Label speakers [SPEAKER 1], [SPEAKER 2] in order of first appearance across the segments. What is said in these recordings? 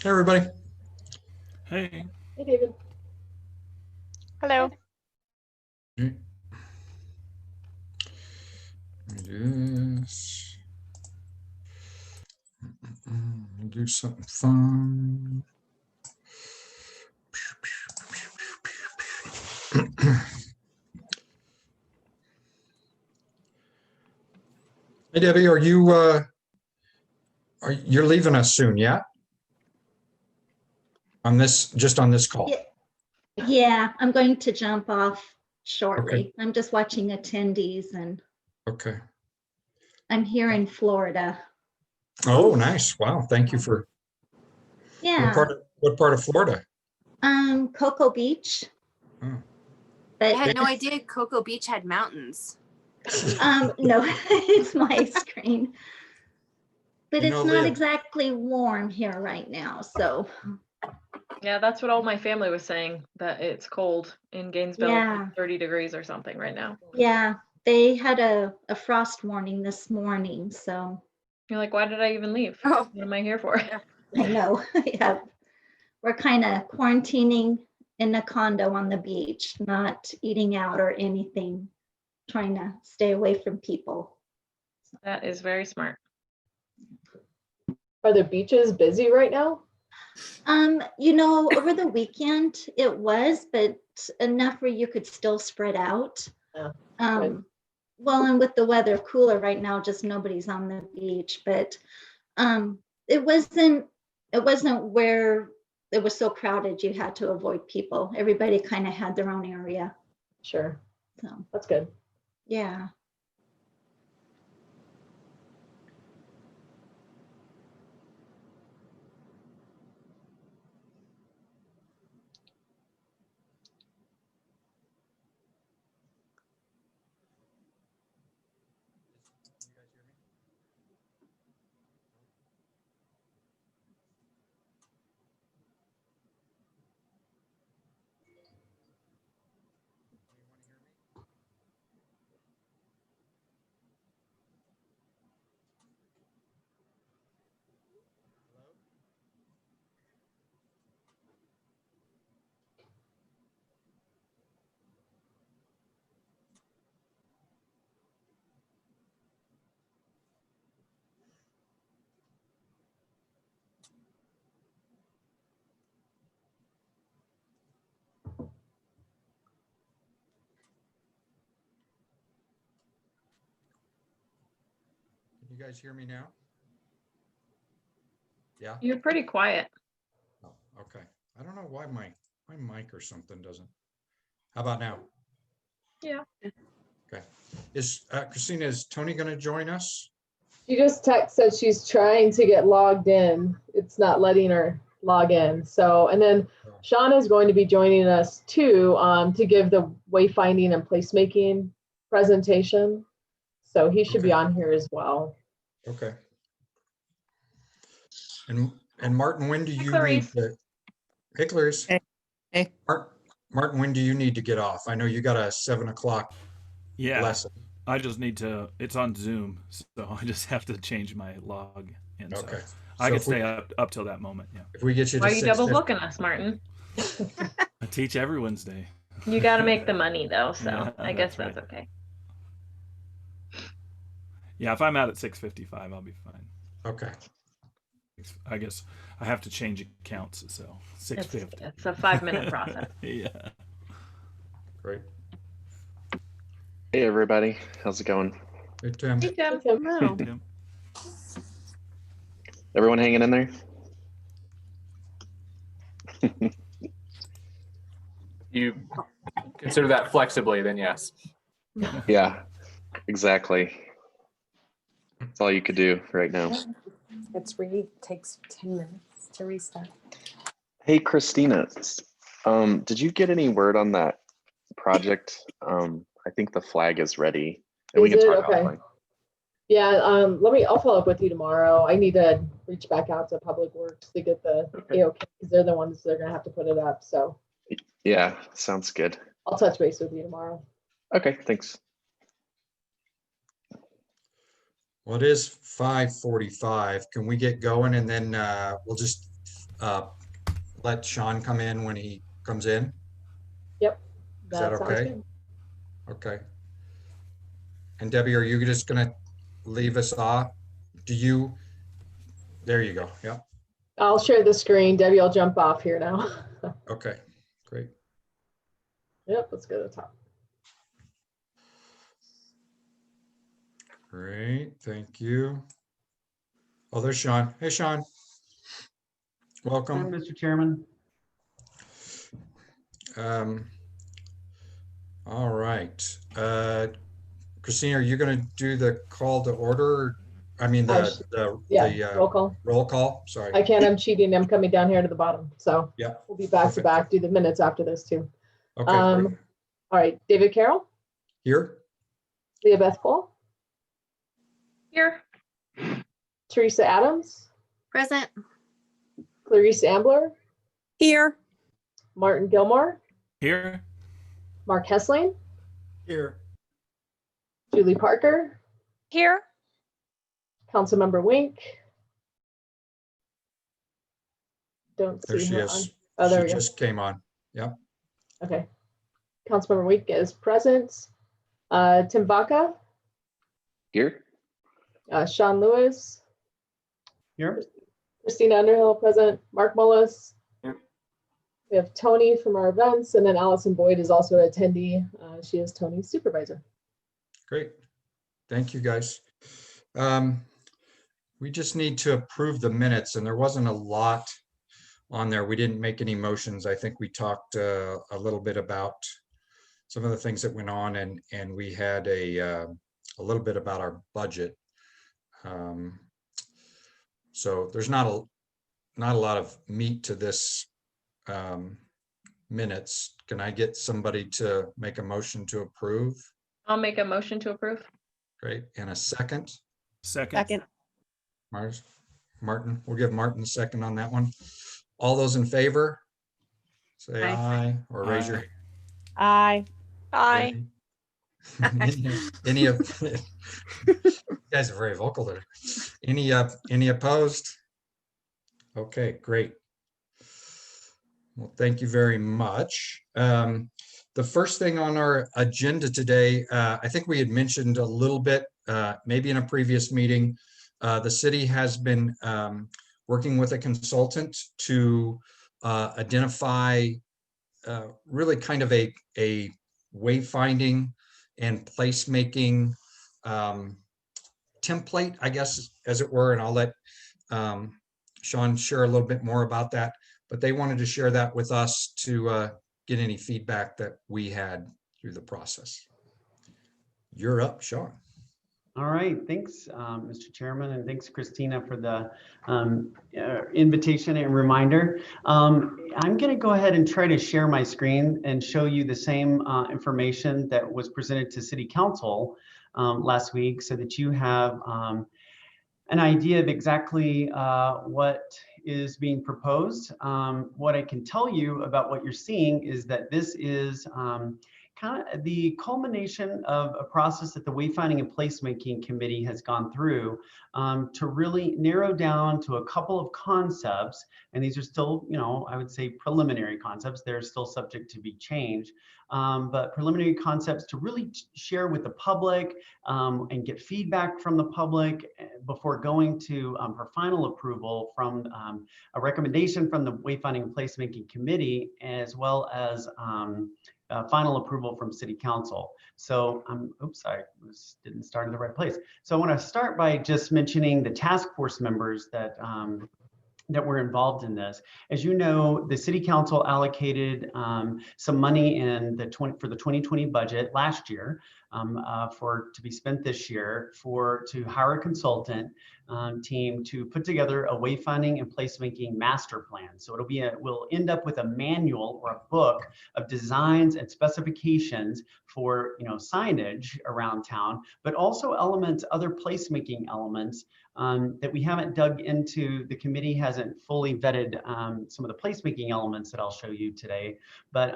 [SPEAKER 1] Hey, everybody.
[SPEAKER 2] Hey.
[SPEAKER 3] Hey, David.
[SPEAKER 4] Hello.
[SPEAKER 1] Okay. Let me do this. We'll do something fun. Hey, Debbie, are you're leaving us soon, yeah? Just on this call.
[SPEAKER 5] Yeah, I'm going to jump off shortly. Okay. I'm just watching attendees and
[SPEAKER 1] okay.
[SPEAKER 5] I'm here in Florida.
[SPEAKER 1] Oh, nice. Wow. Thank you for what part of Florida?
[SPEAKER 5] Cocoa Beach.
[SPEAKER 1] Oh.
[SPEAKER 4] But I had no idea Cocoa Beach had mountains.
[SPEAKER 5] No, it's my screen. But it's not exactly warm here right now, so.
[SPEAKER 3] Yeah, that's what all my family was saying, that it's cold in Gainesville, like 30 degrees or something right now.
[SPEAKER 5] Yeah, they had a frost warning this morning, so.
[SPEAKER 3] You're like, why did I even leave? Oh. What am I here for?
[SPEAKER 5] I know, yeah. We're kind of quarantining in a condo on the beach, not eating out or anything, trying to stay away from people.
[SPEAKER 3] That is very smart.
[SPEAKER 6] Are the beaches busy right now?
[SPEAKER 5] You know, over the weekend it was, but enough where you could still spread out.
[SPEAKER 6] Yeah,
[SPEAKER 5] well, and with the weather cooler right now, just nobody's on the beach, but it wasn't where it was so crowded you had to avoid people. Everybody kind of had their own area.
[SPEAKER 6] Sure.
[SPEAKER 5] So
[SPEAKER 6] that's good.
[SPEAKER 5] Yeah.
[SPEAKER 1] guys hear me now? Yeah?
[SPEAKER 3] You're pretty quiet.
[SPEAKER 1] Oh, okay. I don't know why my mic or something doesn't. How about now?
[SPEAKER 3] Yeah.
[SPEAKER 1] Okay. Christina, is Toni going to join us?
[SPEAKER 6] She just said she's trying to get logged in. It's not letting her log in. So, and then Sean is going to be joining us too to give the wayfinding and placemaking presentation. So he should be on here as well.
[SPEAKER 1] Okay. And Martin, when do you need to? Hey, Clarice.
[SPEAKER 7] Hey.
[SPEAKER 1] Martin, when do you need to get off? I know you got a 7 o'clock lesson.
[SPEAKER 2] I just need to, it's on Zoom, so I just have to change my log. And
[SPEAKER 1] Okay.
[SPEAKER 2] so I can stay up till that moment. Yeah.
[SPEAKER 1] If we get you to
[SPEAKER 3] Why are you double
[SPEAKER 1] 6:50
[SPEAKER 3] booking us, Martin?
[SPEAKER 2] I teach every Wednesday.
[SPEAKER 3] You got to make the money though, so
[SPEAKER 2] Yeah,
[SPEAKER 3] I guess
[SPEAKER 2] that's
[SPEAKER 3] that's okay.
[SPEAKER 2] Yeah, if I'm out at 6:55, I'll be fine.
[SPEAKER 1] Okay.
[SPEAKER 2] I guess I have to change accounts, so 6:50.
[SPEAKER 3] It's a 5-minute process.
[SPEAKER 2] Yeah.
[SPEAKER 1] Great.
[SPEAKER 8] Hey everybody, how's it going?
[SPEAKER 1] Hey, Tim.
[SPEAKER 3] Hey, Tim.
[SPEAKER 7] Hello.
[SPEAKER 2] Tim.
[SPEAKER 8] Everyone hanging in there?
[SPEAKER 9] You consider that flexibly, then yes.
[SPEAKER 8] Yeah, exactly. That's all you could do right now.
[SPEAKER 7] Takes 10 minutes to restart.
[SPEAKER 8] Hey Christina, did you get any word on that project? I think the flag is ready. And we
[SPEAKER 6] Is
[SPEAKER 8] can
[SPEAKER 6] it?
[SPEAKER 8] talk
[SPEAKER 6] Okay.
[SPEAKER 8] offline.
[SPEAKER 6] Yeah, I'll follow up with you tomorrow. I need to reach back out to Public Works to get the AOK because they're the ones that are gonna have to put it up. So
[SPEAKER 8] Yeah, sounds good.
[SPEAKER 6] I'll touch base with you tomorrow.
[SPEAKER 8] Okay, thanks.
[SPEAKER 1] Well, it is 5:45. Can we get going and then we'll just let Sean come in when he comes in?
[SPEAKER 6] Yep.
[SPEAKER 1] Is that
[SPEAKER 6] sounds
[SPEAKER 1] okay?
[SPEAKER 6] good.
[SPEAKER 1] Okay. And Debbie, are you just gonna leave us off? There you go. Yeah.
[SPEAKER 6] I'll share the screen. Debbie, I'll jump off here now.
[SPEAKER 1] Okay, great.
[SPEAKER 6] Yep, let's go to the top.
[SPEAKER 1] Great, thank you. Oh, there's Sean. Hey, Sean. Welcome.
[SPEAKER 10] Mr. Chairman.
[SPEAKER 1] All right. Christina, are you going to do the call to order? I mean,
[SPEAKER 6] Roll call.
[SPEAKER 1] Roll call. Sorry.
[SPEAKER 6] I can't. I'm cheating. I'm coming down here to the bottom. So
[SPEAKER 1] Yeah.
[SPEAKER 6] we'll be back to back. Do the minutes after this too.
[SPEAKER 1] Okay. Great.
[SPEAKER 6] All right. David Carroll,
[SPEAKER 1] Here.
[SPEAKER 6] Leah Beth Cole,
[SPEAKER 3] Here.
[SPEAKER 6] Teresa Adams,
[SPEAKER 4] Present.
[SPEAKER 6] Clarice Ambler,
[SPEAKER 7] Here.
[SPEAKER 6] Martin Gilmore,
[SPEAKER 2] Here.
[SPEAKER 6] Mark Hessling,
[SPEAKER 1] Here.
[SPEAKER 6] Julie Parker,
[SPEAKER 7] Here.
[SPEAKER 6] Councilmember Wink. Don't
[SPEAKER 1] There
[SPEAKER 6] see
[SPEAKER 1] she
[SPEAKER 6] her
[SPEAKER 1] is.
[SPEAKER 6] on. Oh, there
[SPEAKER 1] She
[SPEAKER 6] we go.
[SPEAKER 1] just came on. Yep.
[SPEAKER 6] Okay. Councilmember Wink is present. Tim Vaca,
[SPEAKER 8] Here?
[SPEAKER 6] Sean Lewis,
[SPEAKER 10] Here.
[SPEAKER 6] Christina Underhill present, Mark Mullis.
[SPEAKER 9] Here.
[SPEAKER 6] We have Toni from our events, and then Allison Boyd is also an attendee. She is Toni's supervisor.
[SPEAKER 1] Great. Thank you, guys. We just need to approve the minutes, and there wasn't a lot on there. We didn't make any motions. I think we talked a little bit about some of the things that went on, and we had a little bit about our budget. So there's not a lot of meat to this minutes. Can I get somebody to make a motion to approve?
[SPEAKER 3] I'll make a motion to approve.
[SPEAKER 1] Great. And a second?
[SPEAKER 2] Second.
[SPEAKER 1] Martin, we'll give Martin a second on that one. All those in favor? Say aye or raise your.
[SPEAKER 7] Aye.
[SPEAKER 4] Aye.
[SPEAKER 1] Any of you guys are very vocal there. Any opposed? Okay, great. Well, thank you very much. The first thing on our agenda today, I think we had mentioned a little bit, maybe in a previous meeting, the city has been working with a consultant to identify really kind of a wayfinding and placemaking template, I guess, as it were, and I'll let Sean share a little bit more about that, but they wanted to share that with us to get any feedback that we had through the process. You're up, Sean.
[SPEAKER 10] All right, thanks, Mr. Chairman, and thanks, Christina, for the invitation and reminder. I'm going to go ahead and try to share my screen and show you the same information that was presented to City Council last week, so that you have an idea of exactly what is being proposed. What I can tell you about what you're seeing is that this is kind of the culmination of a process that the Wayfinding and Placemaking Committee has gone through to really narrow down to a couple of concepts. And these are still, you know, I would say preliminary concepts. They're still subject to be changed, but preliminary concepts to really share with the public and get feedback from the public before going to for final approval from a recommendation from the Wayfinding and Placemaking Committee, as well as final approval from City Council. So, oops, I didn't start in the right place. So I want to start by just mentioning the task force members that that were involved in this. As you know, the City Council allocated some money in for the 2020 budget last year to be spent this year to hire a consultant team to put together a wayfinding and placemaking master plan. So we'll end up with a manual or a book of designs and specifications for, you know, signage around town, but also other placemaking elements that we haven't dug into. The committee hasn't fully vetted some of the placemaking elements that I'll show you today, but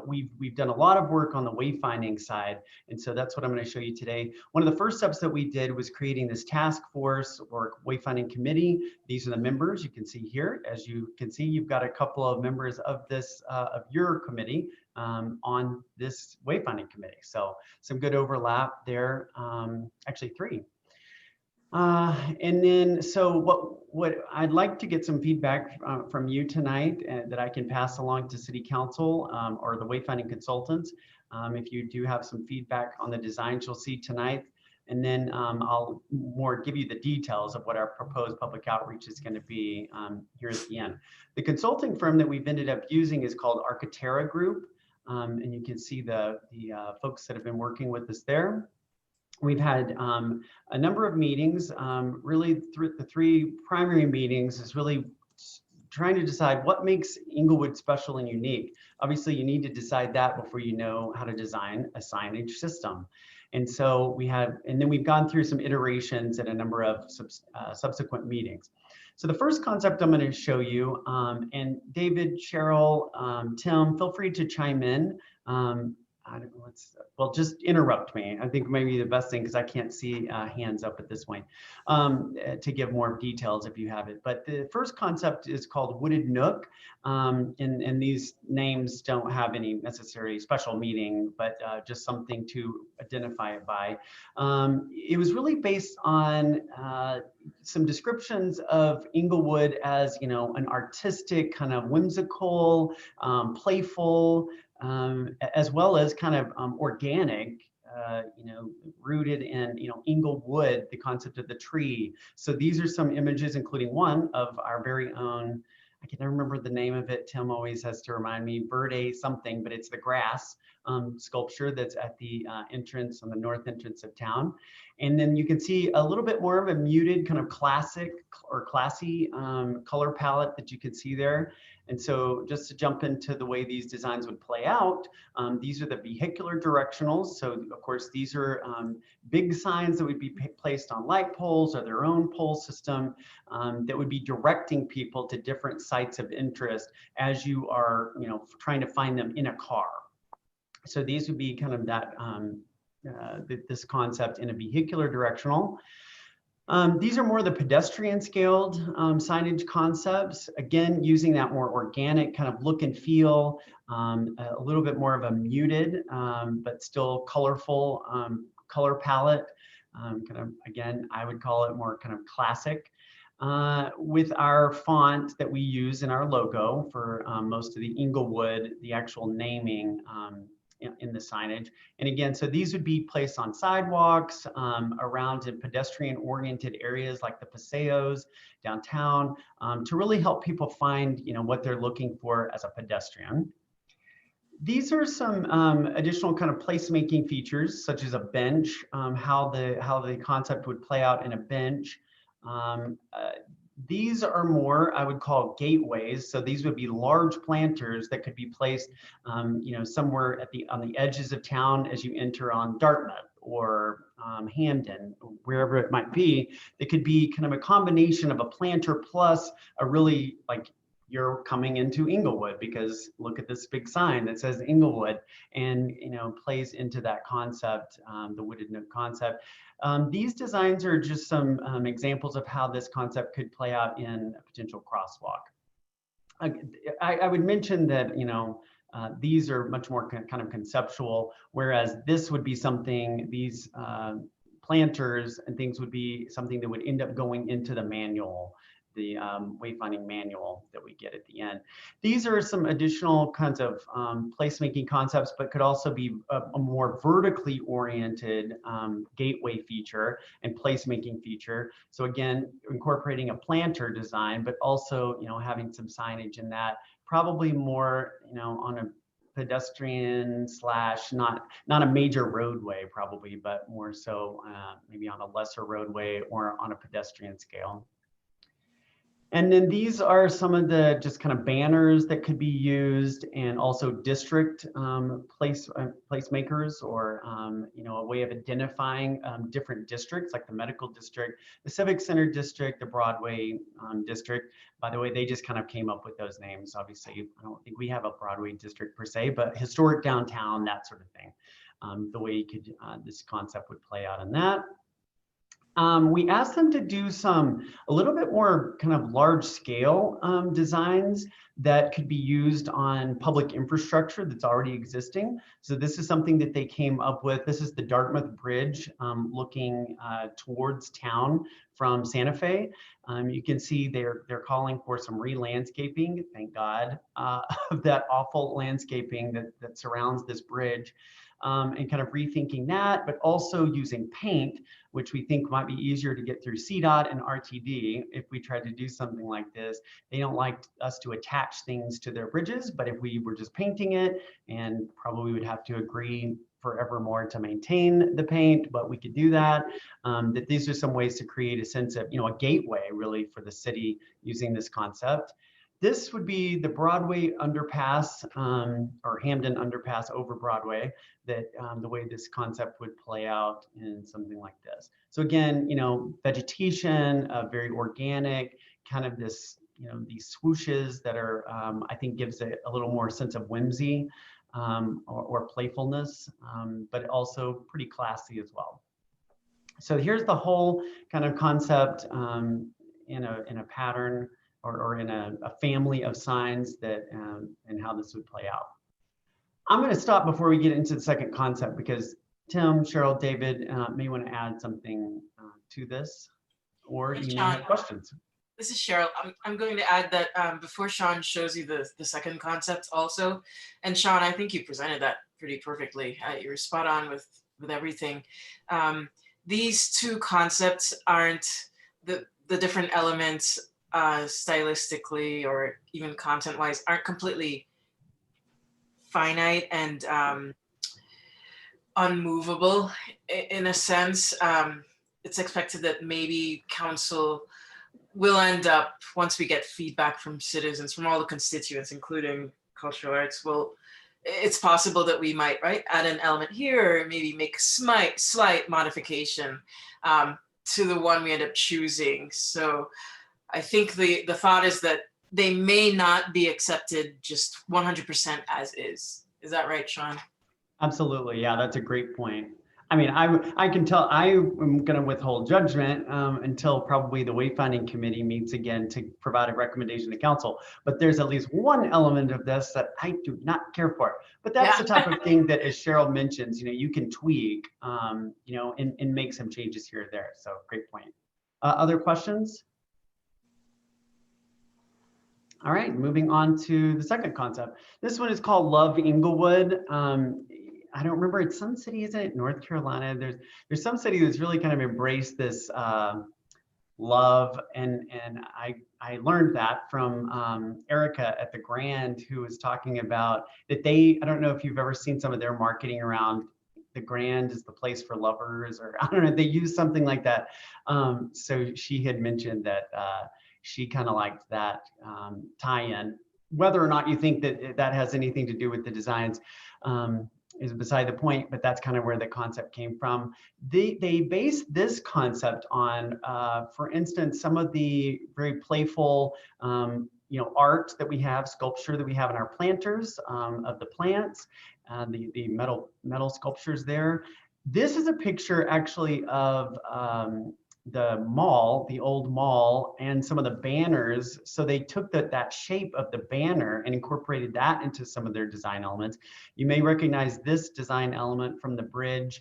[SPEAKER 10] we've done a lot of work on the wayfinding side, and so that's what I'm going to show you today. One of the first steps that we did was creating this task force or wayfinding committee. These are the members you can see here. As you can see, you've got a couple of members of this of your committee on this wayfinding committee, so some good overlap there. Actually, 3. And then, so what I'd like to get some feedback from you tonight that I can pass along to City Council or the wayfinding consultants. If you do have some feedback on the designs you'll see tonight, and then I'll give you the details of what our proposed public outreach is going to be here at the end. The consulting firm that we've ended up using is called Architera Group, and you can see the folks that have been working with us there. We've had a number of meetings. Really, the 3 primary meetings is really trying to decide what makes Inglewood special and unique. Obviously, you need to decide that before you know how to design a signage system. And so then we've gone through some iterations at a number of subsequent meetings. So the first concept I'm going to show you, and David, Cheryl, Tim, feel free to chime in. Well, just interrupt me. I think maybe the best thing, because I can't see hands up at this point, to give more details if you have it. But the first concept is called Wooded Nook. And these names don't have any necessary special meaning, but just something to identify it by. It was really based on some descriptions of Inglewood as, you know, an artistic, kind of whimsical, playful, as well as kind of organic, you know, rooted in, you know, Inglewood, the concept of the tree. So these are some images, including one of our very own, I can never remember the name of it. Tim always has to remind me, Verde something, but it's the grass sculpture that's at the entrance, on the north entrance of town. And then you can see a little bit more of a muted kind of classic or classy color palette that you can see there. And so just to jump into the way these designs would play out, these are the vehicular directionals. So of course, these are big signs that would be placed on light poles or their own pole system that would be directing people to different sites of interest as you are, you know, trying to find them in a car. So these would be kind of that, this concept in a vehicular directional. These are more the pedestrian scaled signage concepts, again, using that more organic kind of look and feel, a little bit more of a muted, but still colorful color palette. Kind of, again, I would call it more kind of classic. With our font that we use in our logo for most of the Inglewood, the actual naming in the signage. And again, so these would be placed on sidewalks, around in pedestrian-oriented areas like the paseos downtown, to really help people find, what they're looking for as a pedestrian. These are some additional kind of placemaking features, such as a bench, how the concept would play out in a bench. These are more, I would call, gateways. So these would be large planters that could be placed, somewhere on the edges of town as you enter on Dartmouth or Hamden, wherever it might be. It could be kind of a combination of a planter plus a really, like, you're coming into Inglewood, because look at this big sign that says Inglewood, and plays into that concept, the wooded nook concept. These designs are just some examples of how this concept could play out in a potential crosswalk. I would mention that these are much more kind of conceptual, whereas this would be something, these planters and things would be something that would end up going into the manual, the wayfinding manual that we get at the end. These are some additional kinds of placemaking concepts, but could also be a more vertically oriented gateway feature and placemaking feature. So again, incorporating a planter design, but also having some signage in that, probably more on a pedestrian slash not a major roadway probably, but more so maybe on a lesser roadway or on a pedestrian scale. And then these are some of the just kind of banners that could be used, and also district placemakers, or a way of identifying different districts, like the medical district, the civic center district, the Broadway district. By the way, they just kind of came up with those names. Obviously, I don't think we have a Broadway district per se, but historic downtown, that sort of thing. The way you could this concept would play out in that. We asked them to do a little bit more kind of large scale designs that could be used on public infrastructure that's already existing. So this is something that they came up with. This is the Dartmouth Bridge looking towards town from Santa Fe. You can see they're calling for some re-landscaping, thank God, of that awful landscaping that surrounds this bridge. And kind of rethinking that, but also using paint, which we think might be easier to get through CDOT and RTD if we tried to do something like this. They don't like us to attach things to their bridges, but if we were just painting it, and probably would have to agree forevermore to maintain the paint, but we could do that. That these are some ways to create a sense of, a gateway really for the city using this concept. This would be the Broadway underpass, or Hamden underpass over Broadway, that the way this concept would play out in something like this. So again, vegetation, very organic, kind of this, these swooshes that are, I think gives it a little more sense of whimsy or playfulness, but also pretty classy as well. So here's the whole kind of concept in a pattern, or in a family of signs that and how this would play out. I'm going to stop before we get into the second concept, because Tim, Cheryl, David may want to add something to this, or you may have questions.
[SPEAKER 11] This is Cheryl. I'm going to add that before Sean shows you the second concept also, and Sean, I think you presented that pretty perfectly. You were spot on with everything. These two concepts aren't the different elements stylistically or even content-wise aren't completely finite and unmovable in a sense. It's expected that maybe council will end up, once we get feedback from citizens, from all the constituents, including cultural arts, it's possible that we might add an element here, or maybe make a slight modification to the one we end up choosing. So I think the thought is that they may not be accepted just 100% as is. Is that right, Sean?
[SPEAKER 10] Absolutely. Yeah, that's a great point. I mean, I can tell I'm going to withhold judgment until probably the Wayfinding Committee meets again to provide a recommendation to council. But there's at least one element of this that I do not care for. But that's the type of thing that, as Cheryl mentions, you can tweak, and make some changes here or there. So great point. Other questions? All right, moving on to the second concept. This one is called Love Inglewood. I don't remember, it's some city, isn't it? North Carolina. There's some city that's really kind of embraced this love, and I learned that from Erica at the Grand, who was talking about that I don't know if you've ever seen some of their marketing around the Grand is the place for lovers, or I don't know, they use something like that. So she had mentioned that she kind of liked that tie-in. Whether or not you think that that has anything to do with the designs is beside the point, but that's kind of where the concept came from. They based this concept on, for instance, some of the very playful art that we have, sculpture that we have in our planters of the plants, the metal sculptures there. This is a picture actually of the mall, the old mall, and some of the banners. So they took that shape of the banner and incorporated that into some of their design elements. You may recognize this design element from the bridge,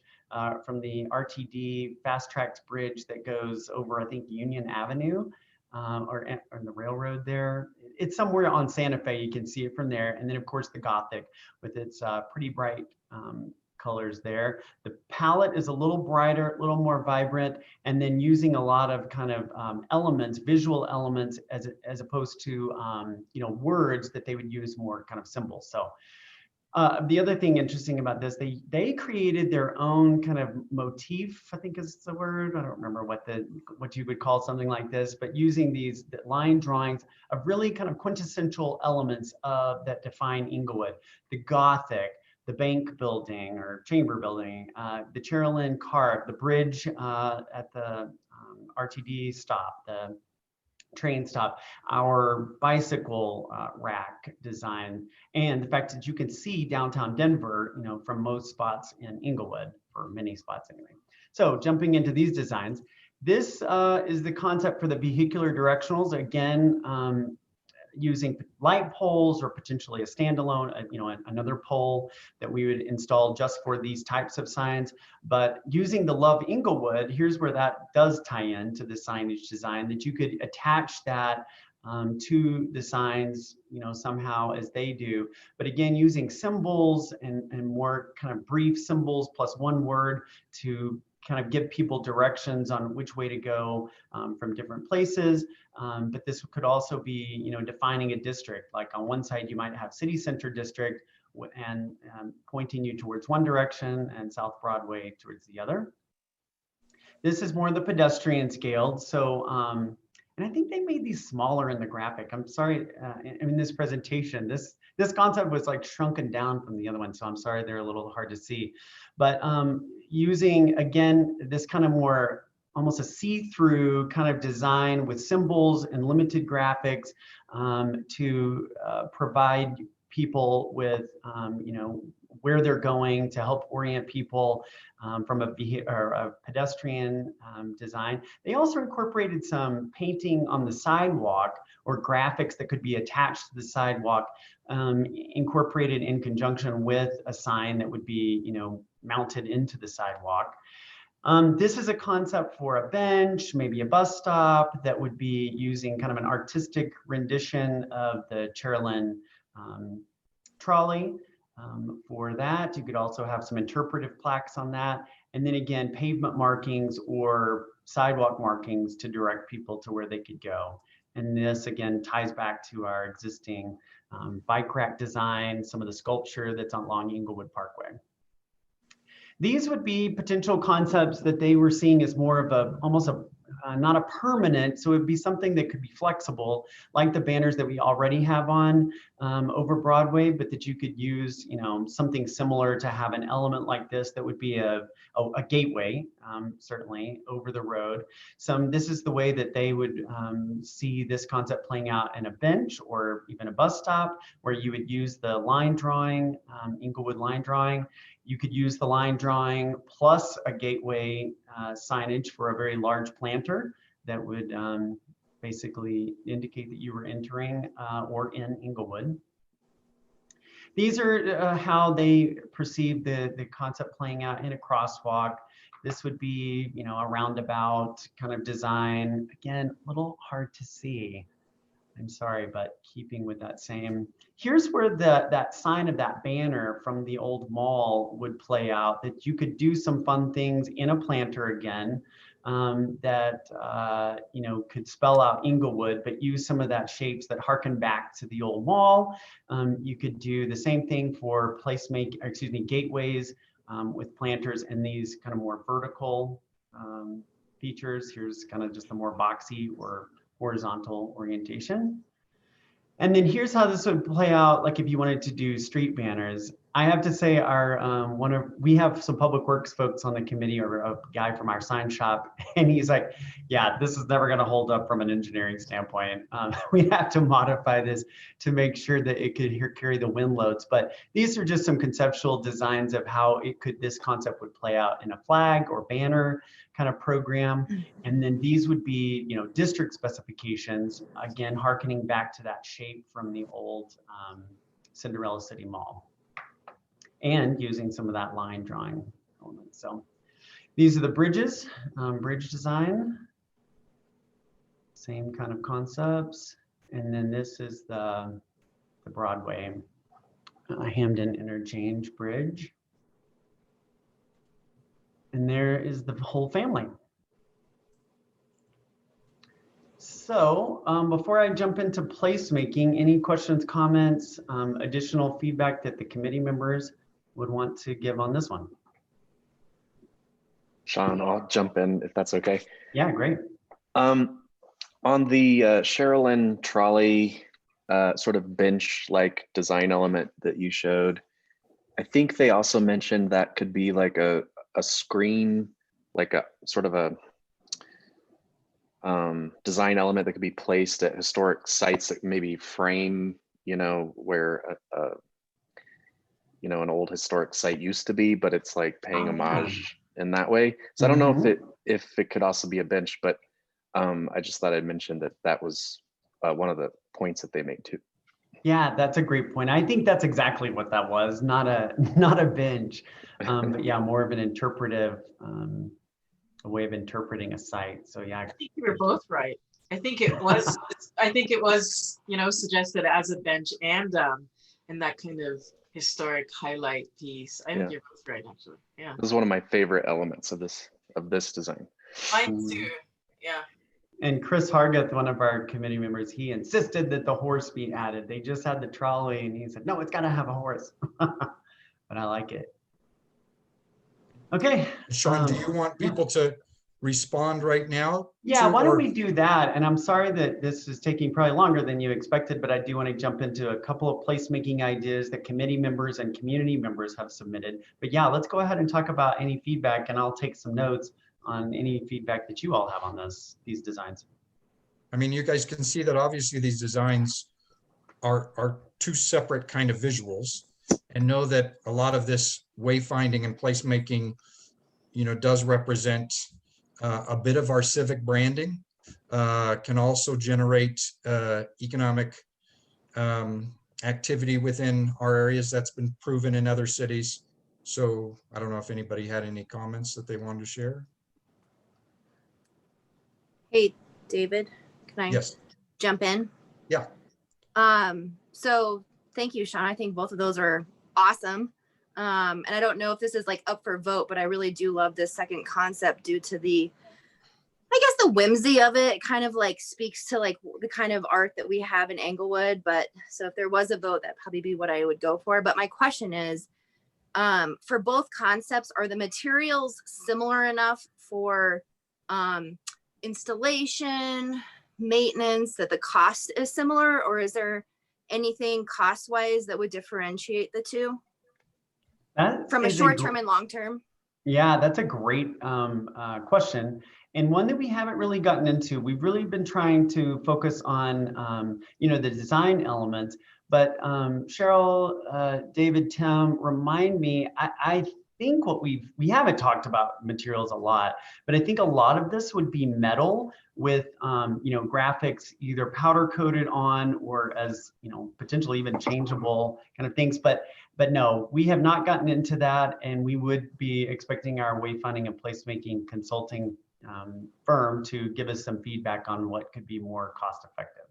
[SPEAKER 10] from the RTD fast tracked bridge that goes over, I think, Union Avenue, or the railroad there. It's somewhere on Santa Fe, you can see it from there. And then of course the Gothic with its pretty bright colors there. The palette is a little brighter, a little more vibrant, and then using a lot of kind of elements, visual elements, as opposed to words that they would use more kind of symbols. So the other thing interesting about this, they created their own kind of motif, I think is the word. I don't remember what you would call something like this, but using these line drawings of really kind of quintessential elements that define Inglewood: the Gothic, the bank building or chamber building, the Carroll Carp, the bridge at the RTD stop, the train stop, our bicycle rack design, and the fact that you can see downtown Denver, from most spots in Inglewood, or many spots anyway. So jumping into these designs, this is the concept for the vehicular directionals. Again, using light poles or potentially a standalone, another pole that we would install just for these types of signs. But using the Love Inglewood, here's where that does tie in to the signage design, that you could attach that to the signs, somehow as they do. But again, using symbols and more kind of brief symbols plus one word to kind of give people directions on which way to go from different places. But this could also be, defining a district. Like on one side, you might have City Center District and pointing you towards one direction and South Broadway towards the other. This is more the pedestrian scaled. So, and I think they made these smaller in the graphic. I'm sorry, in this presentation, this concept was like shrunken down from the other one. So I'm sorry, they're a little hard to see. But using, again, this kind of more almost a see-through kind of design with symbols and limited graphics to provide people with, where they're going, to help orient people from a pedestrian design. They also incorporated some painting on the sidewalk or graphics that could be attached to the sidewalk, incorporated in conjunction with a sign that would be, mounted into the sidewalk. This is a concept for a bench, maybe a bus stop, that would be using kind of an artistic rendition of the Carroll trolley. For that, you could also have some interpretive plaques on that. And then again, pavement markings or sidewalk markings to direct people to where they could go. And this again ties back to our existing bike rack design, some of the sculpture that's along Inglewood Parkway. These would be potential concepts that they were seeing as more of almost not a permanent, so it would be something that could be flexible, like the banners that we already have on over Broadway, but that you could use, something similar to have an element like this that would be a gateway, certainly over the road. This is the way that they would see this concept playing out in a bench or even a bus stop, where you would use the line drawing, Inglewood line drawing. You could use the line drawing plus a gateway signage for a very large planter that would basically indicate that you were entering or in Inglewood. These are how they perceive the concept playing out in a crosswalk. This would be, a roundabout kind of design. Again, a little hard to see. I'm sorry, but keeping with that same, here's where that sign of that banner from the old mall would play out, that you could do some fun things in a planter again, that you know, could spell out Inglewood, but use some of that shapes that harken back to the old mall. You could do the same thing for gateways with planters and these kind of more vertical features. Here's kind of just the more boxy or horizontal orientation. And then here's how this would play out, like if you wanted to do street banners. I have to say we have some public works folks on the committee, or a guy from our sign shop, and he's like, yeah, this is never gonna hold up from an engineering standpoint. We have to modify this to make sure that it could carry the wind loads. But these are just some conceptual designs of how this concept would play out in a flag or banner kind of program. And then these would be, you know, district specifications, again, hearkening back to that shape from the old Cinderella City Mall, and using some of that line drawing element. So these are the bridges, bridge design, same kind of concepts. And then this is the Broadway Hamden Interchange Bridge. And there is the whole family. So before I jump into placemaking, any questions, comments, additional feedback that the committee members would want to give on this one?
[SPEAKER 8] Sean, I'll jump in if that's okay.
[SPEAKER 10] Yeah, great.
[SPEAKER 8] On the Sherilyn trolley sort of bench-like design element that you showed, I think they also mentioned that could be like a screen, like a sort of a design element that could be placed at historic sites that maybe frame, you know, where you know, an old historic site used to be, but it's like paying homage in that way. So I don't know if it could also be a bench, but I just thought I'd mention that was one of the points that they made too.
[SPEAKER 10] Yeah, that's a great point. I think that's exactly what that was, not a bench, but yeah, more of an interpretive, a way of interpreting a site. So yeah,
[SPEAKER 11] I think you were both right. I think it was, you know, suggested as a bench and that kind of historic highlight piece. I think you're both right, actually. Yeah.
[SPEAKER 8] This is one of my favorite elements of this design.
[SPEAKER 11] Mine too. Yeah.
[SPEAKER 10] And Chris Hargeth, one of our committee members, he insisted that the horse be added. They just had the trolley and he said, no, it's gotta have a horse. But I like it. Okay.
[SPEAKER 1] Sean, do you want people to respond right now?
[SPEAKER 10] Yeah, why don't we do that? And I'm sorry that this is taking probably longer than you expected, but I do want to jump into a couple of placemaking ideas that committee members and community members have submitted. But yeah, let's go ahead and talk about any feedback, and I'll take some notes on any feedback that you all have on these designs.
[SPEAKER 1] I mean, you guys can see that obviously these designs are two separate kind of visuals, and know that a lot of this wayfinding and placemaking, you know, does represent a bit of our civic branding, can also generate economic activity within our areas. That's been proven in other cities. So I don't know if anybody had any comments that they wanted to share.
[SPEAKER 4] Hey, David, can I jump in?
[SPEAKER 1] Yeah.
[SPEAKER 4] So thank you, Sean. I think both of those are awesome. And I don't know if this is like up for vote, but I really do love this second concept due to the, I guess, the whimsy of it. It kind of like speaks to like the kind of art that we have in Englewood. But so if there was a vote, that'd probably be what I would go for. But my question is, for both concepts, are the materials similar enough for installation, maintenance, that the cost is similar, or is there anything cost-wise that would differentiate the two from a short-term and long-term?
[SPEAKER 10] Yeah, that's a great question, and one that we haven't really gotten into. We've really been trying to focus on, you know, the design elements. But Cheryl, David, Tim, remind me. I think we haven't talked about materials a lot, but I think a lot of this would be metal with, you know, graphics either powder coated on or as, you know, potentially even changeable kind of things. But no, we have not gotten into that, and we would be expecting our wayfinding and placemaking consulting firm to give us some feedback on what could be more cost effective.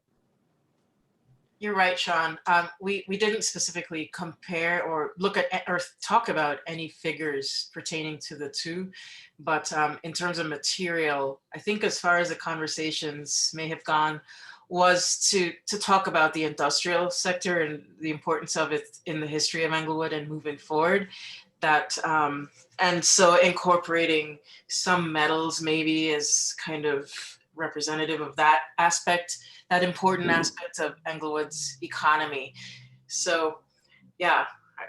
[SPEAKER 11] You're right, Sean. We didn't specifically compare or look at or talk about any figures pertaining to the two, but in terms of material, I think as far as the conversations may have gone was to talk about the industrial sector and the importance of it in the history of Englewood and moving forward. That and so incorporating some metals maybe as kind of representative of that aspect, that important aspect of Englewood's economy. So yeah,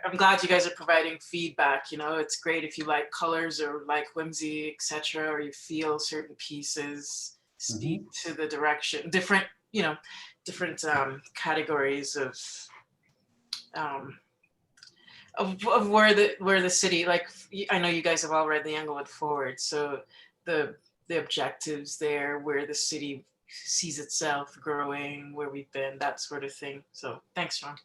[SPEAKER 11] I'm glad you guys are providing feedback. You know, it's great if you like colors or like whimsy, etc., or you feel certain pieces speak to the direction, different, you know, different categories of where the city, like I know you guys have all read the Englewood Forward, so the objectives there, where the city sees itself growing, where we've been, that sort of thing. So thanks, Sean.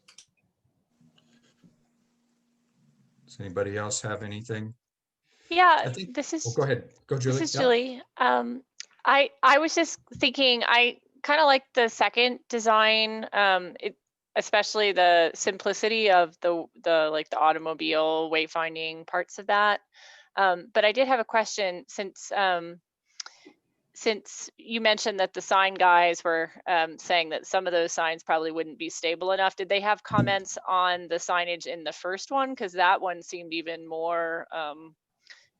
[SPEAKER 1] Does anybody else have anything?
[SPEAKER 12] Yeah,
[SPEAKER 1] I think,
[SPEAKER 12] this is
[SPEAKER 1] go ahead. Go, Julie.
[SPEAKER 12] this is
[SPEAKER 1] Yeah.
[SPEAKER 12] Julie. I was just thinking, I kind of like the second design, especially the simplicity of the like the automobile wayfinding parts of that. But I did have a question, since you mentioned that the sign guys were saying that some of those signs probably wouldn't be stable enough. Did they have comments on the signage in the first one? Because that one seemed even more,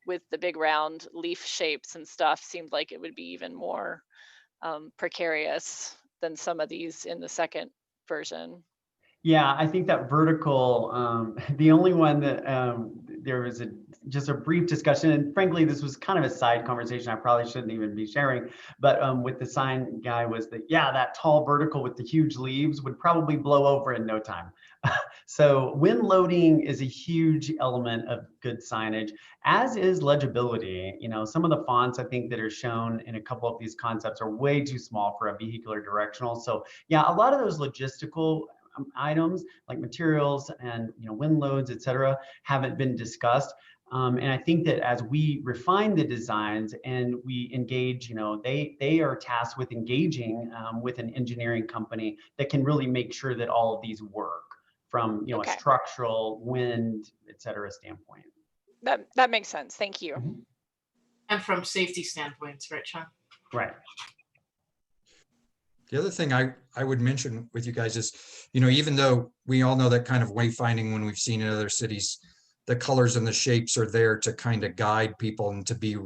[SPEAKER 12] with the big round leaf shapes and stuff, seemed like it would be even more precarious than some of these in the second version.
[SPEAKER 10] Yeah, I think that vertical, the only one that there was just a brief discussion, and frankly, this was kind of a side conversation I probably shouldn't even be sharing, but with the sign guy was that, yeah, that tall vertical with the huge leaves would probably blow over in no time. So wind loading is a huge element of good signage, as is legibility. You know, some of the fonts I think that are shown in a couple of these concepts are way too small for a vehicular directional. So yeah, a lot of those logistical items like materials and, you know, wind loads, et cetera, haven't been discussed. And I think that as we refine the designs and we engage, you know, they are tasked with engaging with an engineering company that can really make sure that all of these work from, you know, a structural, wind, et cetera standpoint.
[SPEAKER 12] That makes sense. Thank you.
[SPEAKER 11] And from safety standpoints, right, Sean?
[SPEAKER 10] Right.
[SPEAKER 1] The other thing I would mention with you guys is, you know, even though we all know that kind of wayfinding when we've seen in other cities, the colors and the shapes are there to kind of guide people and to be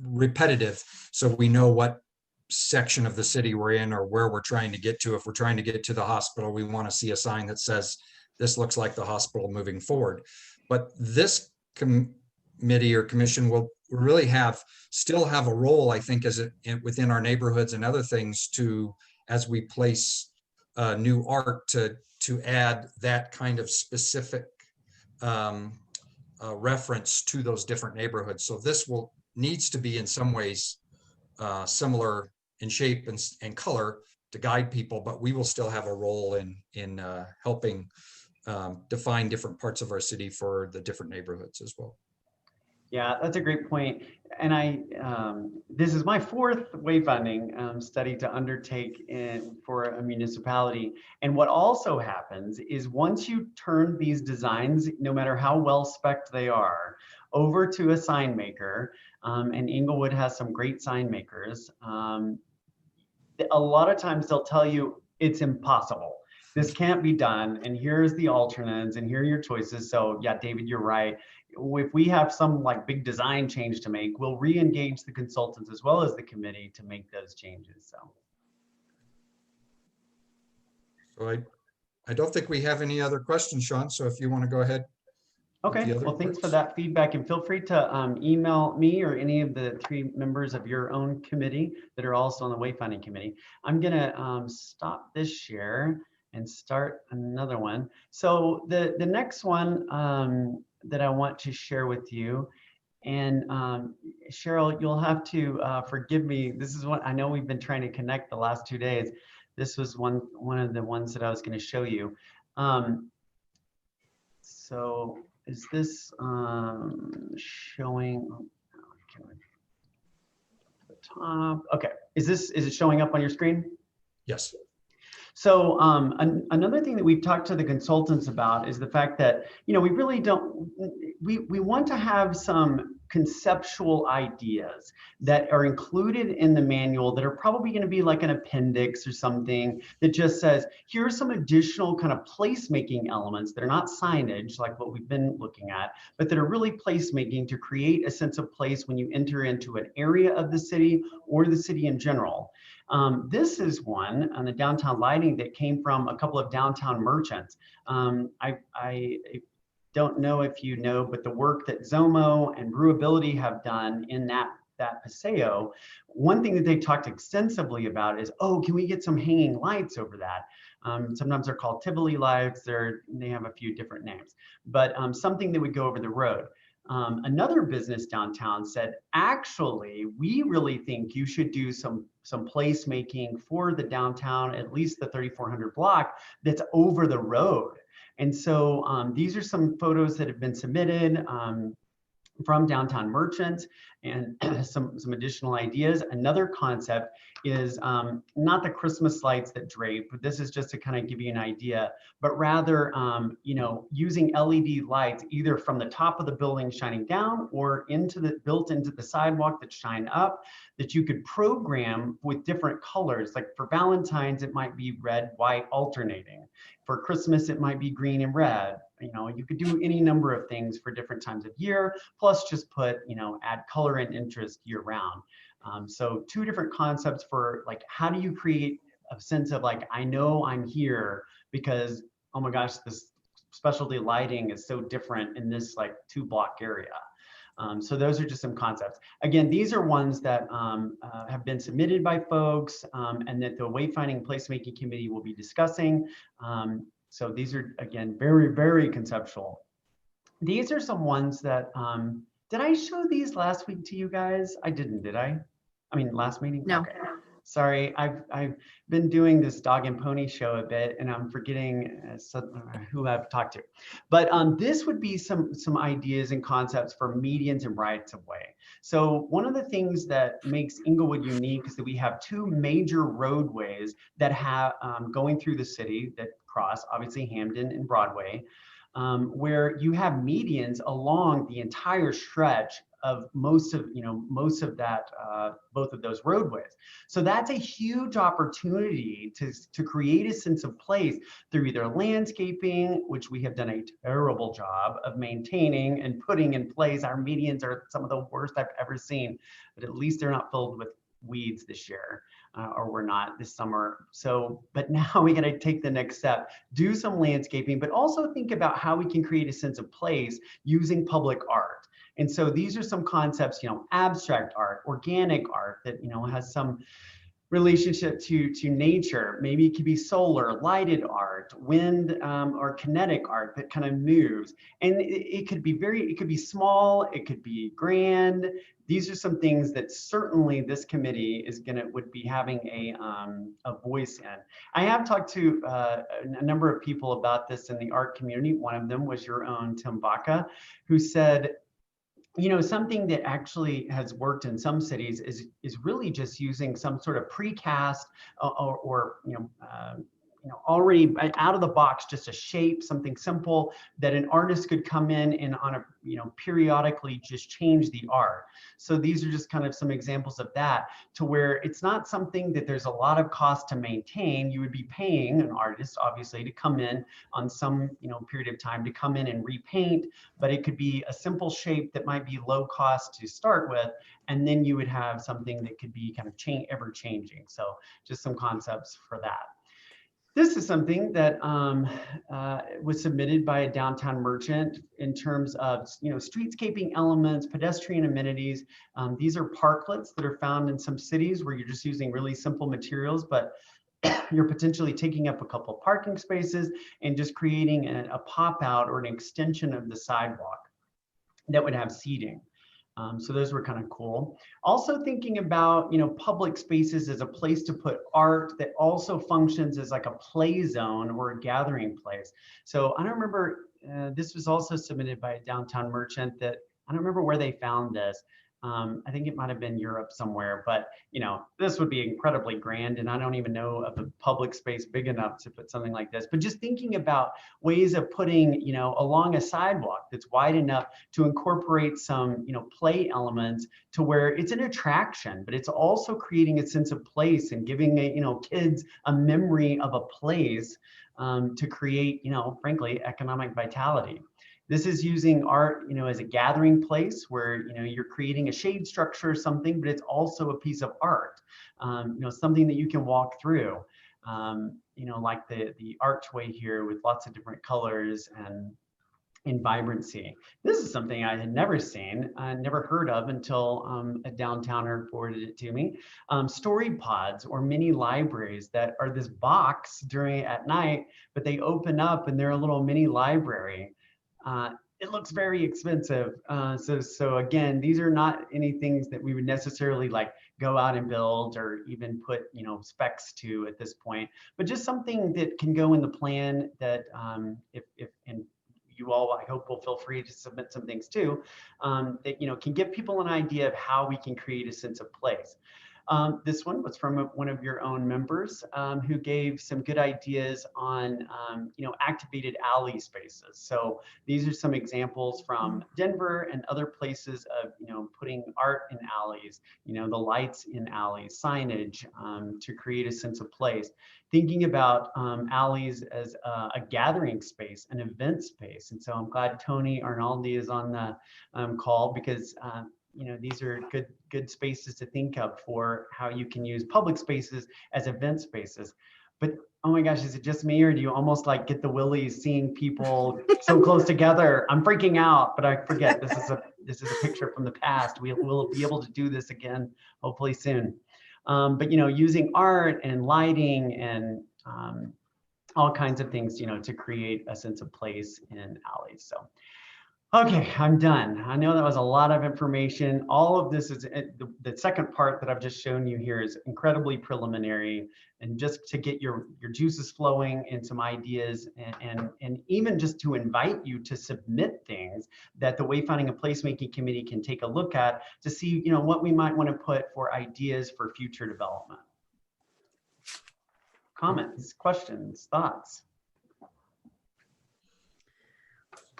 [SPEAKER 1] repetitive. So we know what section of the city we're in or where we're trying to get to. If we're trying to get to the hospital, we want to see a sign that says, this looks like the hospital moving forward. But this committee or commission will really still have a role, I think, as within our neighborhoods and other things to, as we place new art, to add that kind of specific reference to those different neighborhoods. So this needs to be in some ways similar in shape and color to guide people, but we will still have a role in helping define different parts of our city for the different neighborhoods as well.
[SPEAKER 10] Yeah, that's a great point. And this is my fourth wayfinding study to undertake for a municipality. And what also happens is once you turn these designs, no matter how well spec'd they are, over to a sign maker, and Englewood has some great sign makers, a lot of times they'll tell you it's impossible. This can't be done, and here's the alternates, and here are your choices. So yeah, David, you're right. If we have some like big design change to make, we'll re-engage the consultants as well as the committee to make those changes.
[SPEAKER 1] So I don't think we have any other questions, Sean. So if you want to go ahead.
[SPEAKER 10] Okay, well, thanks for that feedback, and feel free to email me or any of the three members of your own committee that are also on the wayfinding committee. I'm gonna stop this share and start another one. So the next one that I want to share with you, and Cheryl, you'll have to forgive me. This is what I know we've been trying to connect the last 2 days. This was one of the ones that I was going to show you. So is this showing? The top. Okay. Is it showing up on your screen?
[SPEAKER 1] Yes.
[SPEAKER 10] So another thing that we've talked to the consultants about is the fact that, you know, we really don't, we want to have some conceptual ideas that are included in the manual that are probably going to be like an appendix or something that just says, here are some additional kind of placemaking elements that are not signage like what we've been looking at, but that are really placemaking to create a sense of place when you enter into an area of the city or the city in general. This is one on the downtown lighting that came from a couple of downtown merchants. I don't know if you know, but the work that Zomo and Brewability have done in that paseo, one thing that they talked extensively about is, oh, can we get some hanging lights over that? Sometimes they're called Tivoli lights. They have a few different names, but something that would go over the road. Another business downtown said, actually, we really think you should do some placemaking for the downtown, at least the 3400 block that's over the road. And so these are some photos that have been submitted from downtown merchants and some additional ideas. Another concept is not the Christmas lights that drape, but this is just to kind of give you an idea, but rather, you know, using LED lights either from the top of the building shining down or built into the sidewalk that shine up, that you could program with different colors. Like for Valentine's, it might be red, white, alternating. For Christmas, it might be green and red. You know, you could do any number of things for different times of year, plus just put, you know, add color and interest year round. So two different concepts for like, how do you create a sense of like, I know I'm here because, oh my gosh, this specialty lighting is so different in this like 2-block area. So those are just some concepts. Again, these are ones that have been submitted by folks and that the Wayfinding Placemaking Committee will be discussing. So these are, again, very, very conceptual. These are some ones that, did I show these last week to you guys? I didn't, did I? I mean, last meeting?
[SPEAKER 4] No.
[SPEAKER 10] Okay. Sorry, I've been doing this dog and pony show a bit, and I'm forgetting who I've talked to. But this would be some ideas and concepts for medians and rights of way. So one of the things that makes Inglewood unique is that we have 2 major roadways that have going through the city that cross, obviously Hamden and Broadway, where you have medians along the entire stretch of most of that, both of those roadways. So that's a huge opportunity to create a sense of place through either landscaping, which we have done a terrible job of maintaining and putting in place. Our medians are some of the worst I've ever seen, but at least they're not filled with weeds this year, or we're not this summer. So, but now we got to take the next step, do some landscaping, but also think about how we can create a sense of place using public art. And so these are some concepts, you know, abstract art, organic art that, you know, has some relationship to nature. Maybe it could be solar, lighted art, wind or kinetic art that kind of moves. And it could be small, it could be grand. These are some things that certainly this committee would be having a voice in. I have talked to a number of people about this in the art community. One of them was your own Tim Baca, who said, you know, something that actually has worked in some cities is really just using some sort of precast or already out of the box, just a shape, something simple that an artist could come in and periodically just change the art. So these are just kind of some examples of that, to where it's not something that there's a lot of cost to maintain. You would be paying an artist, obviously, to come in on some period of time to come in and repaint, but it could be a simple shape that might be low cost to start with, and then you would have something that could be kind of ever changing. So just some concepts for that. This is something that was submitted by a downtown merchant in terms of streetscaping elements, pedestrian amenities. These are parklets that are found in some cities where you're just using really simple materials, but you're potentially taking up a couple of parking spaces and just creating a pop out or an extension of the sidewalk that would have seating. So those were kind of cool. Also thinking about, public spaces as a place to put art that also functions as like a play zone or a gathering place. So I don't remember, this was also submitted by a downtown merchant that, I don't remember where they found this, I think it might have been Europe somewhere, but you know, this would be incredibly grand, and I don't even know of a public space big enough to put something like this. But just thinking about ways of putting, you know, along a sidewalk that's wide enough to incorporate some, you know, play elements to where it's an attraction, but it's also creating a sense of place and giving, you know, kids a memory of a place to create, you know, frankly, economic vitality. This is using art, you know, as a gathering place where, you know, you're creating a shade structure or something, but it's also a piece of art, you know, something that you can walk through, you know, like the archway here with lots of different colors and in vibrancy. This is something I had never seen, never heard of until a downtowner forwarded it to me. Story pods or mini libraries that are this box at night, but they open up and they're a little mini library. It looks very expensive. So again, these are not any things that we would necessarily like go out and build or even put, you know, specs to at this point, but just something that can go in the plan that if and you all, I hope, will feel free to submit some things too, that, you know, can give people an idea of how we can create a sense of place. This one was from one of your own members who gave some good ideas on, you know, activated alley spaces. So these are some examples from Denver and other places of, you know, putting art in alleys, you know, the lights in alleys, signage to create a sense of place. Thinking about alleys as a gathering space, an event space. And so I'm glad Toni Arnoldy is on the call because you know, these are good spaces to think of for how you can use public spaces as event spaces. But oh my gosh, is it just me or do you almost like get the willies seeing people so close together? I'm freaking out, but I forget this is a picture from the past. We'll be able to do this again, hopefully soon. But you know, using art and lighting and all kinds of things, you know, to create a sense of place in alleys. So. Okay, I'm done. I know that was a lot of information. All of this is the second part that I've just shown you here is incredibly preliminary, and just to get your juices flowing and some ideas, and even just to invite you to submit things that the Wayfinding and Placemaking Committee can take a look at to see, you know, what we might want to put for ideas for future development. Comments, questions, thoughts?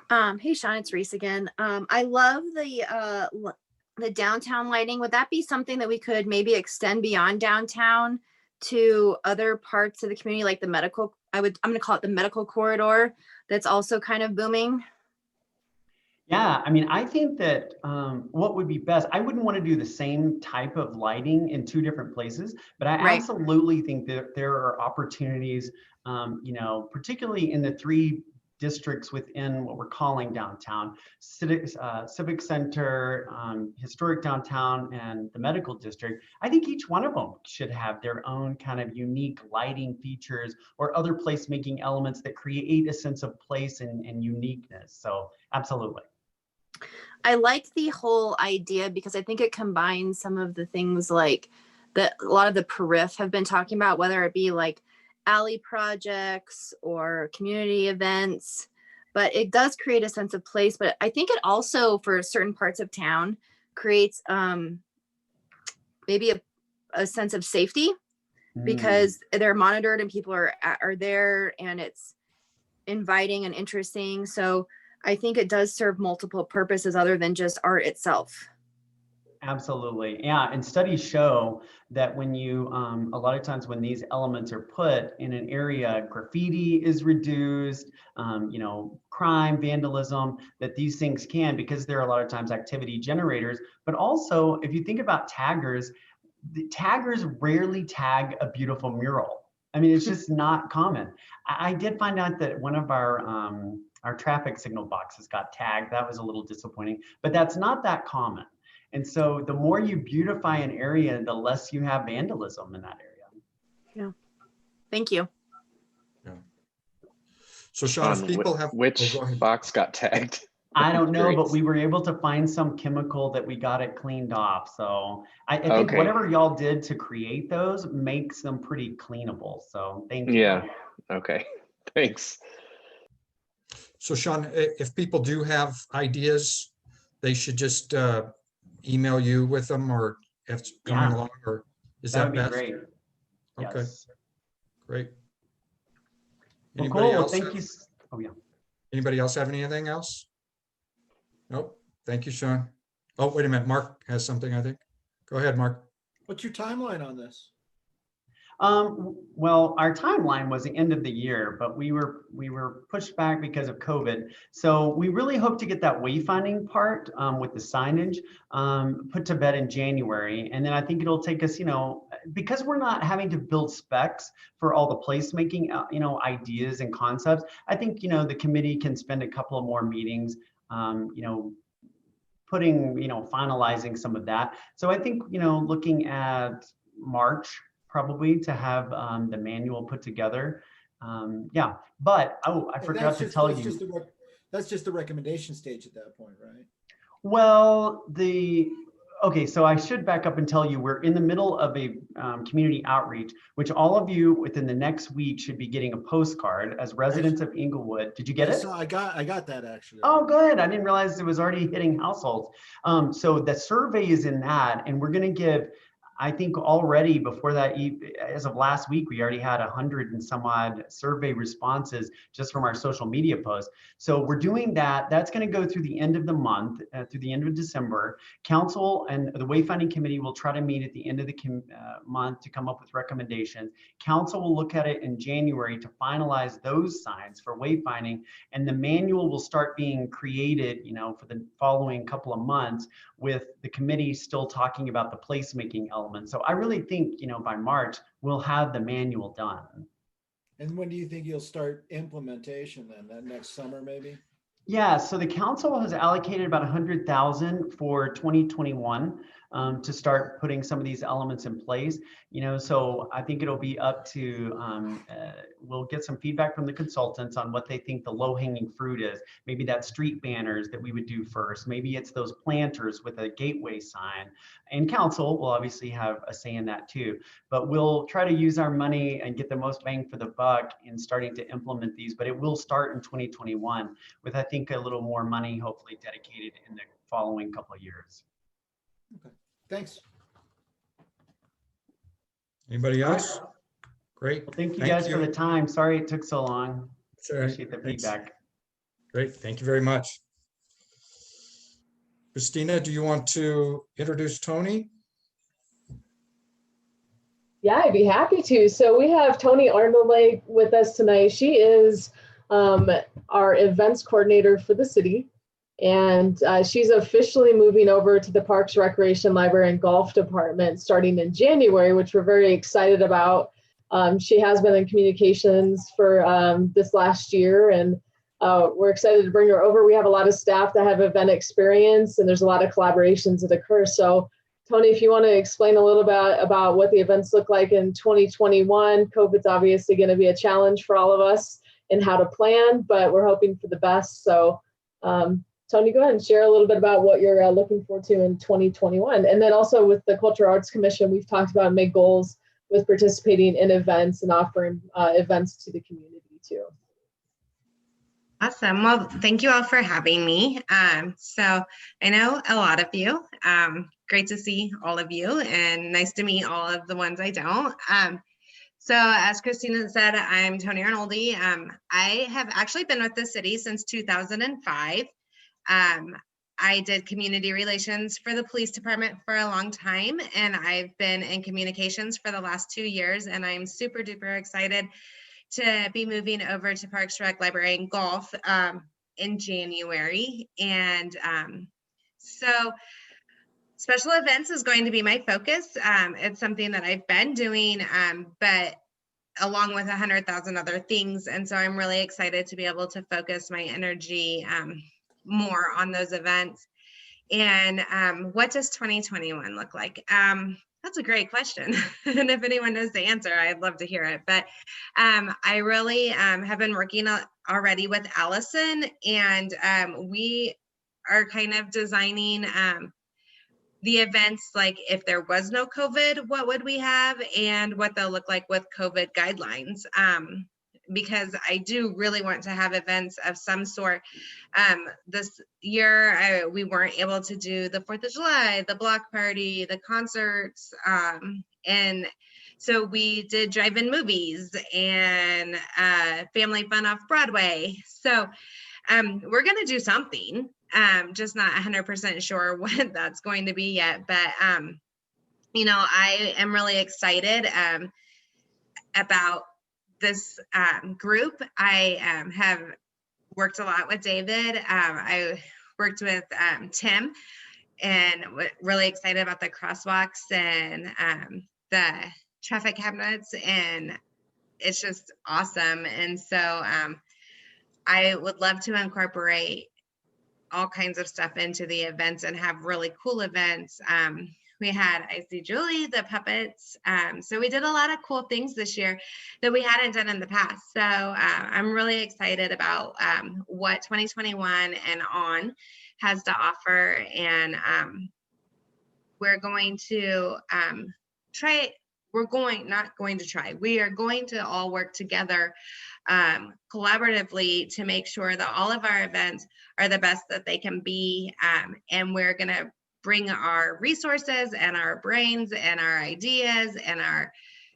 [SPEAKER 4] Hey Sean, it's Reese again. I love the downtown lighting. Would that be something that we could maybe extend beyond downtown to other parts of the community, like the medical? I'm going to call it the medical corridor. That's also kind of booming.
[SPEAKER 10] Yeah, I mean, I think that what would be best, I wouldn't want to do the same type of lighting in two different places, but I absolutely think that there are opportunities, you know, particularly in the three districts within what we're calling downtown: civic center, historic downtown, and the medical district. I think each one of them should have their own kind of unique lighting features or other placemaking elements that create a sense of place and uniqueness. So absolutely.
[SPEAKER 4] I like the whole idea because I think it combines some of the things like that a lot of the periph have been talking about, whether it be like alley projects or community events, but it does create a sense of place. But I think it also, for certain parts of town, creates maybe a sense of safety because they're monitored and people are there and it's inviting and interesting. So I think it does serve multiple purposes other than just art itself.
[SPEAKER 10] Absolutely. Yeah. And studies show that when you, a lot of times when these elements are put in an area, graffiti is reduced, you know, crime, vandalism, that these things can, because there are a lot of times activity generators. But also, if you think about taggers, the taggers rarely tag a beautiful mural. I mean, it's just not common. I did find out that one of our traffic signal boxes got tagged. That was a little disappointing, but that's not that common. And so the more you beautify an area, the less you have vandalism in that area.
[SPEAKER 4] Yeah. Thank you.
[SPEAKER 1] Yeah. So Sean, if people have
[SPEAKER 8] which box got tagged?
[SPEAKER 10] I don't know, but we were able to find some chemical that we got it cleaned off. So I think whatever y'all did to create those makes them pretty cleanable. So thank you.
[SPEAKER 8] Yeah. Okay. Thanks.
[SPEAKER 1] So Sean, if people do have ideas, they should just email you with them, or if it's coming
[SPEAKER 10] Yeah.
[SPEAKER 1] along, or is
[SPEAKER 10] That
[SPEAKER 1] that
[SPEAKER 10] would be
[SPEAKER 1] best?
[SPEAKER 10] great.
[SPEAKER 1] Okay,
[SPEAKER 10] Yes.
[SPEAKER 1] great.
[SPEAKER 10] Well,
[SPEAKER 1] Anybody
[SPEAKER 10] cool.
[SPEAKER 1] else?
[SPEAKER 10] Thank you. Oh, yeah.
[SPEAKER 1] Anybody else have anything else? Nope. Thank you, Sean. Oh, wait a minute. Mark has something, I think. Go ahead, Mark.
[SPEAKER 13] What's your timeline on this?
[SPEAKER 10] Well, our timeline was the end of the year, but we were pushed back because of COVID. So we really hope to get that wayfinding part with the signage put to bed in January. And then I think it'll take us, because we're not having to build specs for all the placemaking, ideas and concepts. I think, the committee can spend a couple of more meetings, finalizing some of that. So I think, looking at March, probably, to have the manual put together. Yeah, but I forgot to tell you.
[SPEAKER 13] That's just the recommendation stage at that point, right?
[SPEAKER 10] Well, okay, so I should back up and tell you we're in the middle of a community outreach, which all of you within the next week should be getting a postcard as residents of Inglewood. Did you get it?
[SPEAKER 13] I got that actually.
[SPEAKER 10] Oh, good. I didn't realize it was already hitting households. So the survey is in that, and we're going to give, I think already before that, as of last week, we already had 100 and some odd survey responses just from our social media posts. So we're doing that. That's going to go through the end of the month, through the end of December. Council and the Wayfinding Committee will try to meet at the end of the month to come up with recommendations. Council will look at it in January to finalize those signs for wayfinding, and the manual will start being created, for the following couple of months, with the committee still talking about the placemaking element. So I really think, by March, we'll have the manual done.
[SPEAKER 13] And when do you think you'll start implementation then? That next summer, maybe?
[SPEAKER 10] Yeah, so the council has allocated about 100,000 for 2021 to start putting some of these elements in place. So I think it'll be up to, we'll get some feedback from the consultants on what they think the low-hanging fruit is. Maybe that's street banners that we would do first. Maybe it's those planters with a gateway sign. And council will obviously have a say in that too. But we'll try to use our money and get the most bang for the buck in starting to implement these. But it will start in 2021 with, I think, a little more money hopefully dedicated in the following couple of years.
[SPEAKER 13] Okay, thanks.
[SPEAKER 1] Anybody else? Great.
[SPEAKER 10] Well, thank you guys for the time. Sorry it took so long. Appreciate the feedback.
[SPEAKER 1] Great. Thank you very much. Christina, do you want to introduce Toni?
[SPEAKER 6] Yeah, I'd be happy to. So we have Toni Arnoldy with us tonight. She is our events coordinator for the city. And she's officially moving over to the Parks, Recreation, Library, and Golf Department starting in January, which we're very excited about. She has been in communications for this last year, and we're excited to bring her over. We have a lot of staff that have event experience, and there's a lot of collaborations that occur. So Toni, if you want to explain a little bit about what the events look like in 2021, COVID's obviously going to be a challenge for all of us in how to plan, but we're hoping for the best. So Toni, go ahead and share a little bit about what you're looking forward to in 2021. And then also with the Cultural Arts Commission, we've talked about and made goals with participating in events and offering events to the community too.
[SPEAKER 14] Awesome. Well, thank you all for having me. So I know a lot of you. Great to see all of you, and nice to meet all of the ones I don't. So as Christina said, I'm Toni Arnoldy. I have actually been with the city since 2005. I did community relations for the police department for a long time, and I've been in communications for the last 2 years, and I'm super duper excited to be moving over to Parks, Rec, Library, and Golf in January. And so special events is going to be my focus. It's something that I've been doing, but along with 100,000 other things. And so I'm really excited to be able to focus my energy more on those events. And what does 2021 look like? That's a great question. And if anyone knows the answer, I'd love to hear it. But I really have been working already with Allison, and we are kind of designing the events, like if there was no COVID, what would we have, and what they'll look like with COVID guidelines. because I do really want to have events of some sort. This year, we weren't able to do the 4th of July, the block party, the concerts, and so we did drive-in movies and family fun off Broadway. So we're going to do something, just not 100% sure what that's going to be yet. But, you know, I am really excited about this group. I have worked a lot with David. I worked with Tim, and really excited about the crosswalks and the traffic cabinets, and it's just awesome. And so I would love to incorporate all kinds of stuff into the events and have really cool events. We had I See Julie, the puppets. So we did a lot of cool things this year that we hadn't done in the past. So I'm really excited about what 2021 and on has to offer. And we're going to we are going to all work together collaboratively to make sure that all of our events are the best that they can be. And we're going to bring our resources and our brains and our ideas and our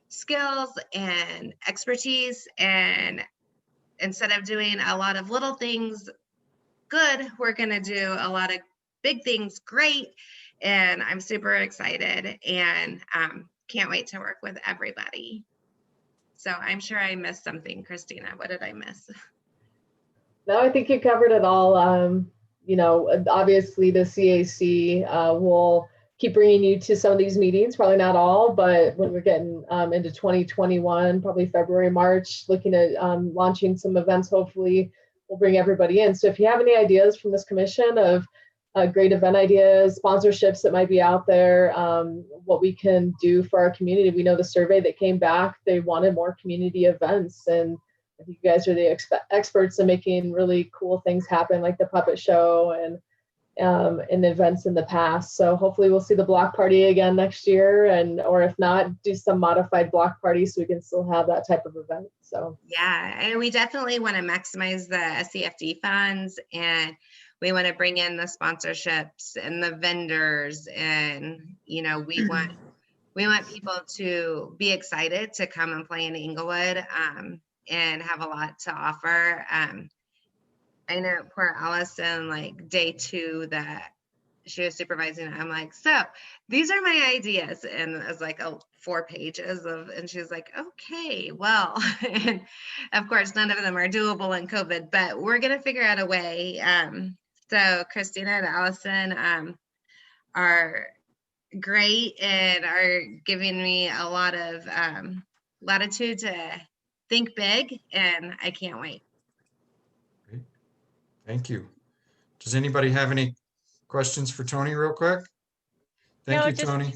[SPEAKER 14] skills and expertise. And instead of doing a lot of little things good, we're going to do a lot of big things great. And I'm super excited and can't wait to work with everybody. So I'm sure I missed something. Christina, what did I miss?
[SPEAKER 6] No, I think you covered it all. You know, obviously the CAC will keep bringing you to some of these meetings, probably not all, but when we're getting into 2021, probably February, March, looking at launching some events, hopefully we'll bring everybody in. So if you have any ideas from this commission of great event ideas, sponsorships that might be out there, what we can do for our community. We know the survey that came back, they wanted more community events, and I think you guys are the experts in making really cool things happen, like the puppet show and events in the past. So hopefully we'll see the block party again next year, or if not, do some modified block party so we can still have that type of event. So
[SPEAKER 14] yeah, and we definitely want to maximize the SCFD funds, and we want to bring in the sponsorships and the vendors, and we want people to be excited to come and play in Inglewood and have a lot to offer. I know poor Allison, like day 2 that she was supervising, I'm like, so these are my ideas, and it was like 4 pages and she was like, okay, well, and of course none of them are doable in COVID, but we're gonna figure out a way. So Christina and Allison are great and are giving me a lot of latitude to think big, and I can't wait.
[SPEAKER 1] Great. Thank you. Does anybody have any questions for Toni real quick? Thank you, Toni.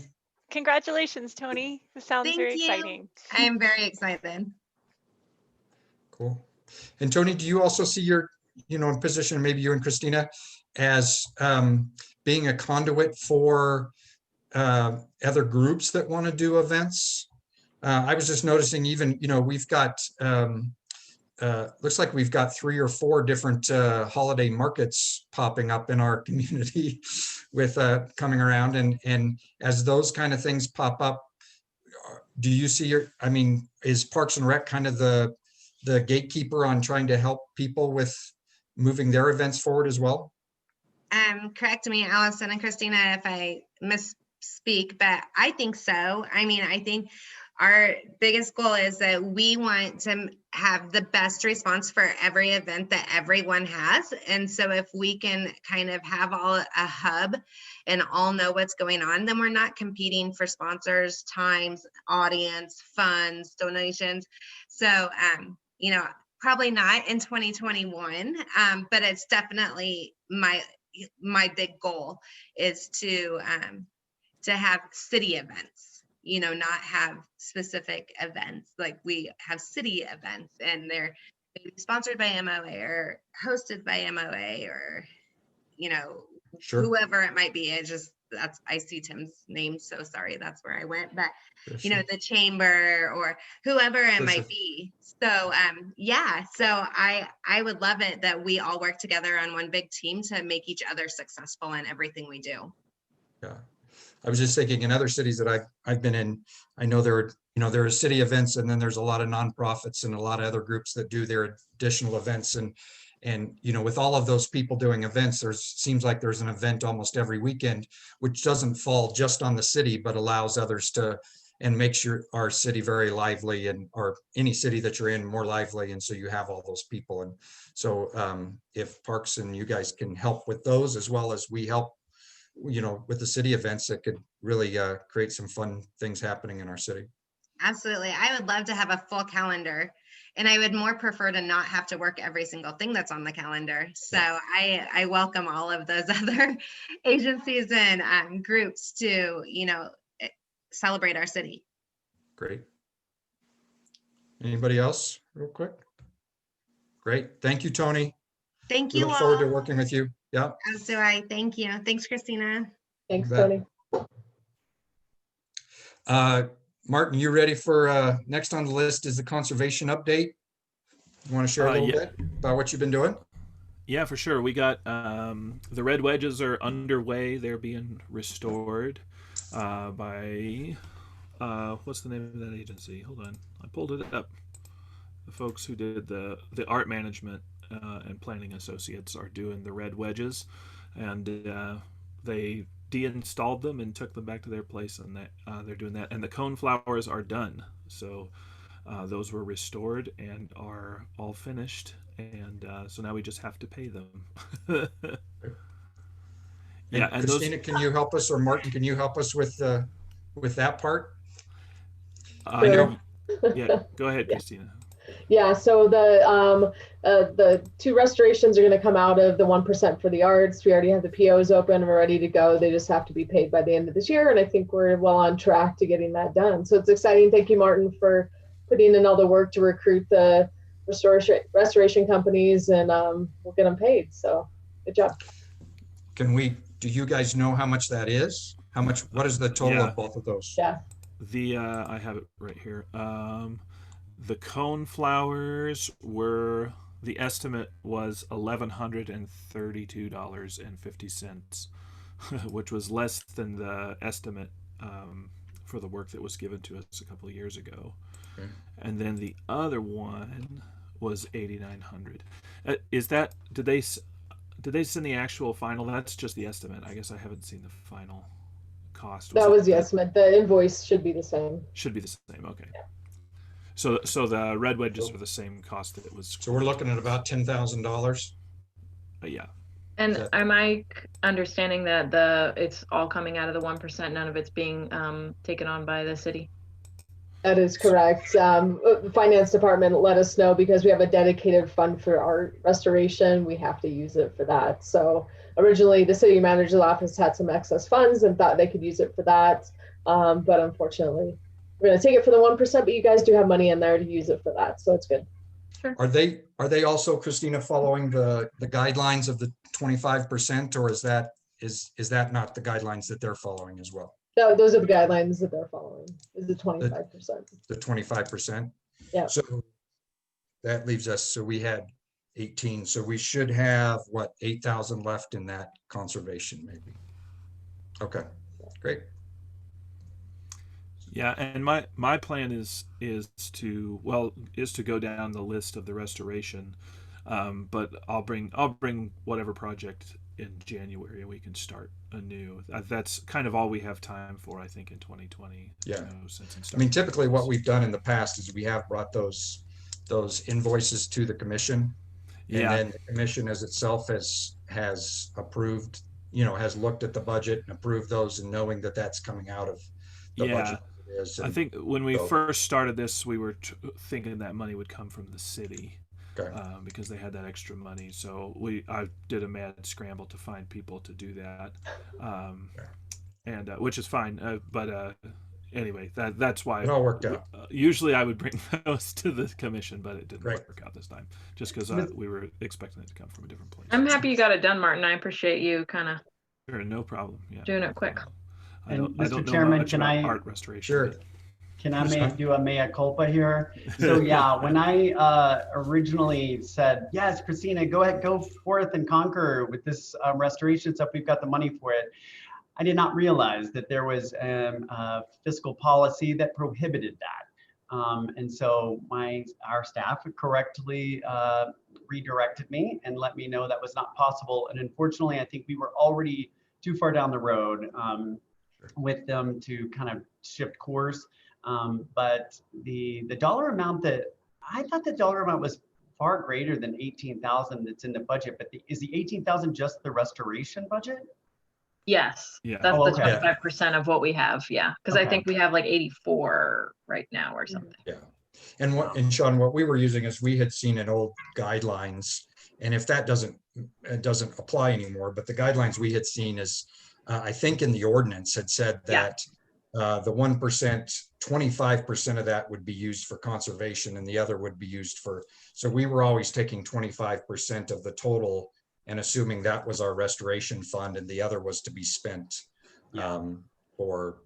[SPEAKER 12] Congratulations, Toni. This sounds
[SPEAKER 14] Thank
[SPEAKER 12] very
[SPEAKER 14] you.
[SPEAKER 12] exciting.
[SPEAKER 14] I am very excited.
[SPEAKER 1] Cool. And Toni, do you also see your, in position, maybe you and Christina, as being a conduit for other groups that want to do events? I was just noticing even, we've got, looks like we've got 3 or 4 different holiday markets popping up in our community with coming around. And as those kind of things pop up, do you see is Parks and Rec kind of the gatekeeper on trying to help people with moving their events forward as well?
[SPEAKER 14] Correct me, Allison and Christina, if I misspeak, but I think so. I think our biggest goal is that we want to have the best response for every event that everyone has. And so if we can kind of have a hub and all know what's going on, then we're not competing for sponsors, times, audience, funds, donations. So, probably not in 2021, but it's definitely my big goal is to have city events, not have specific events. Like we have city events and they're maybe sponsored by MOA or hosted by MOA or,
[SPEAKER 1] Sure.
[SPEAKER 14] whoever it might be. It's just I see Tim's name. So sorry, that's where I went. But
[SPEAKER 1] Yes,
[SPEAKER 14] you know,
[SPEAKER 1] sir.
[SPEAKER 14] the chamber or whoever it
[SPEAKER 1] Yes, sir.
[SPEAKER 14] might be. So yeah, so I would love it that we all work together on one big team to make each other successful in everything we do.
[SPEAKER 1] Yeah. I was just thinking in other cities that I've been in, I know there are city events, and then there's a lot of nonprofits and a lot of other groups that do their additional events. And with all of those people doing events, seems like there's an event almost every weekend, which doesn't fall just on the city, but allows others to, and makes our city very lively, or any city that you're in more lively. And so you have all those people. And so if Parks and you guys can help with those, as well as we help, with the city events, that could really create some fun things happening in our city.
[SPEAKER 14] Absolutely. I would love to have a full calendar, and I would more prefer to not have to work every single thing that's on the calendar. So I welcome all of those other agencies and groups to, celebrate our city.
[SPEAKER 1] Great. Anybody else real quick? Great. Thank you, Toni.
[SPEAKER 14] Thank
[SPEAKER 1] We
[SPEAKER 14] you
[SPEAKER 1] look forward to
[SPEAKER 14] all.
[SPEAKER 1] working with you. Yeah.
[SPEAKER 14] As do I. Thank you. Thanks, Christina.
[SPEAKER 6] Thanks,
[SPEAKER 1] You bet.
[SPEAKER 6] Toni.
[SPEAKER 1] Martin, you ready for next on the list is the conservation update? You want to share a little bit about what you've been doing?
[SPEAKER 2] Yeah, for sure. We got the red wedges are underway. They're being restored by what's the name of that agency? Hold on, I pulled it up. The folks who did the art management and planning associates are doing the red wedges, and they de-installed them and took them back to their place, and they're doing that. And the cone flowers are done, so those were restored and are all finished, and so now we just have to pay them. Yeah, and
[SPEAKER 1] Christina, can you help us, or Martin, can you help us with that part?
[SPEAKER 2] Yeah, go ahead, Christina.
[SPEAKER 6] Yeah, so the 2 restorations are going to come out of the 1% for the arts. We already have the POs open. We're ready to go. They just have to be paid by the end of this year, and I think we're well on track to getting that done. So it's exciting. Thank you, Martin, for putting in all the work to recruit the restoration companies, and we'll get them paid. So good job.
[SPEAKER 1] Do you guys know how much that is? What is the total of both of those?
[SPEAKER 6] Yeah.
[SPEAKER 2] I have it right here. The cone flowers the estimate was $1,132.50, which was less than the estimate for the work that was given to us a couple of years ago. Okay. And then the other one was $8,900. Did they send the actual final? That's just the estimate. I guess I haven't seen the final cost.
[SPEAKER 6] That was the estimate. The invoice should be the same.
[SPEAKER 2] Should be the same. Okay. Yeah. So the red wedges are the same cost that it was.
[SPEAKER 1] So we're looking at about $10,000.
[SPEAKER 2] Yeah.
[SPEAKER 3] And am I understanding that it's all coming out of the 1%? None of it's being taken on by the city?
[SPEAKER 6] That is correct. The finance department let us know, because we have a dedicated fund for art restoration. We have to use it for that. So originally the city manager's office had some excess funds and thought they could use it for that. But unfortunately, we're going to take it for the 1%, but you guys do have money in there to use it for that. So it's good.
[SPEAKER 3] Sure.
[SPEAKER 1] Are they also, Christina, following the guidelines of the 25%, or is that not the guidelines that they're following as well?
[SPEAKER 6] No, those are the guidelines that they're following, is the 25%.
[SPEAKER 1] The 25%?
[SPEAKER 6] Yeah.
[SPEAKER 1] So that leaves us, so we had 18, so we should have, what, 8,000 left in that conservation maybe. Okay, great.
[SPEAKER 2] Yeah, and my plan is to go down the list of the restoration, but I'll bring whatever project in January, and we can start anew. That's kind of all we have time for, I think, in 2020.
[SPEAKER 1] Yeah, I mean, typically what we've done in the past is we have brought those invoices to the commission, and then the commission as itself has approved, has looked at the budget and approved those, and knowing that that's coming out of the budget.
[SPEAKER 2] I think when we first started this, we were thinking that money would come from the city, because they had that extra money. So I did a mad scramble to find people to do that, and which is fine. But anyway, that's why
[SPEAKER 1] it all worked out.
[SPEAKER 2] Usually I would bring those to the commission, but it didn't work out this time, just because we were expecting it to come from a different place.
[SPEAKER 3] I'm happy you got it done, Martin. I appreciate you kind of
[SPEAKER 2] no problem. Yeah.
[SPEAKER 3] Doing it quick.
[SPEAKER 2] I
[SPEAKER 10] And
[SPEAKER 2] don't
[SPEAKER 10] Mr.
[SPEAKER 2] know
[SPEAKER 10] Chairman,
[SPEAKER 2] much
[SPEAKER 10] can
[SPEAKER 2] about
[SPEAKER 10] I-
[SPEAKER 2] art restoration.
[SPEAKER 1] Sure.
[SPEAKER 10] Can I do a mea culpa here? So yeah, when I originally said, yes, Christina, go ahead, go forth and conquer with this restoration stuff, we've got the money for it. I did not realize that there was a fiscal policy that prohibited that. And so our staff correctly redirected me and let me know that was not possible. And unfortunately, I think we were already too far down the road with them to kind of shift course. But the dollar amount that I thought the dollar amount was far greater than 18,000 that's in the budget, but is the 18,000 just the restoration budget?
[SPEAKER 3] Yes,
[SPEAKER 2] Yeah.
[SPEAKER 3] that's
[SPEAKER 10] Oh,
[SPEAKER 3] the
[SPEAKER 10] okay.
[SPEAKER 3] 25% of what we have. Yeah, because I
[SPEAKER 10] Okay.
[SPEAKER 3] think we have like 84 right now or something.
[SPEAKER 1] Yeah. And Sean, what we were using is we had seen in old guidelines, and if that doesn't apply anymore, but the guidelines we had seen is, I think in the ordinance had said that the 1%, 25% of that would be used for conservation and the other would be used for, so we were always taking 25% of the total and assuming that was our restoration fund and the other was to be spent for,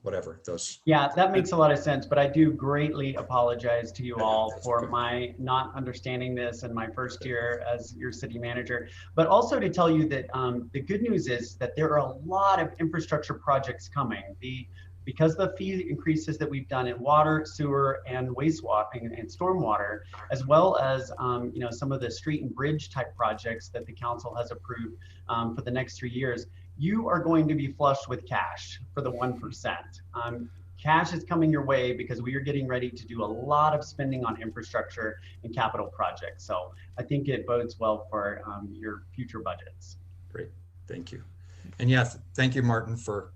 [SPEAKER 1] whatever those.
[SPEAKER 10] Yeah, that makes a lot of sense, but I do greatly apologize to you all for my not understanding this in my first year as your city manager, but also to tell you that the good news is that there are a lot of infrastructure projects coming. Because the fee increases that we've done in water, sewer, and wastewater and stormwater, as well as some of the street and bridge type projects that the council has approved for the next 3 years, you are going to be flushed with cash for the 1%. Cash is coming your way because we are getting ready to do a lot of spending on infrastructure and capital projects. So I think it bodes well for your future budgets.
[SPEAKER 1] Great, thank you. And yes, thank you, Martin, for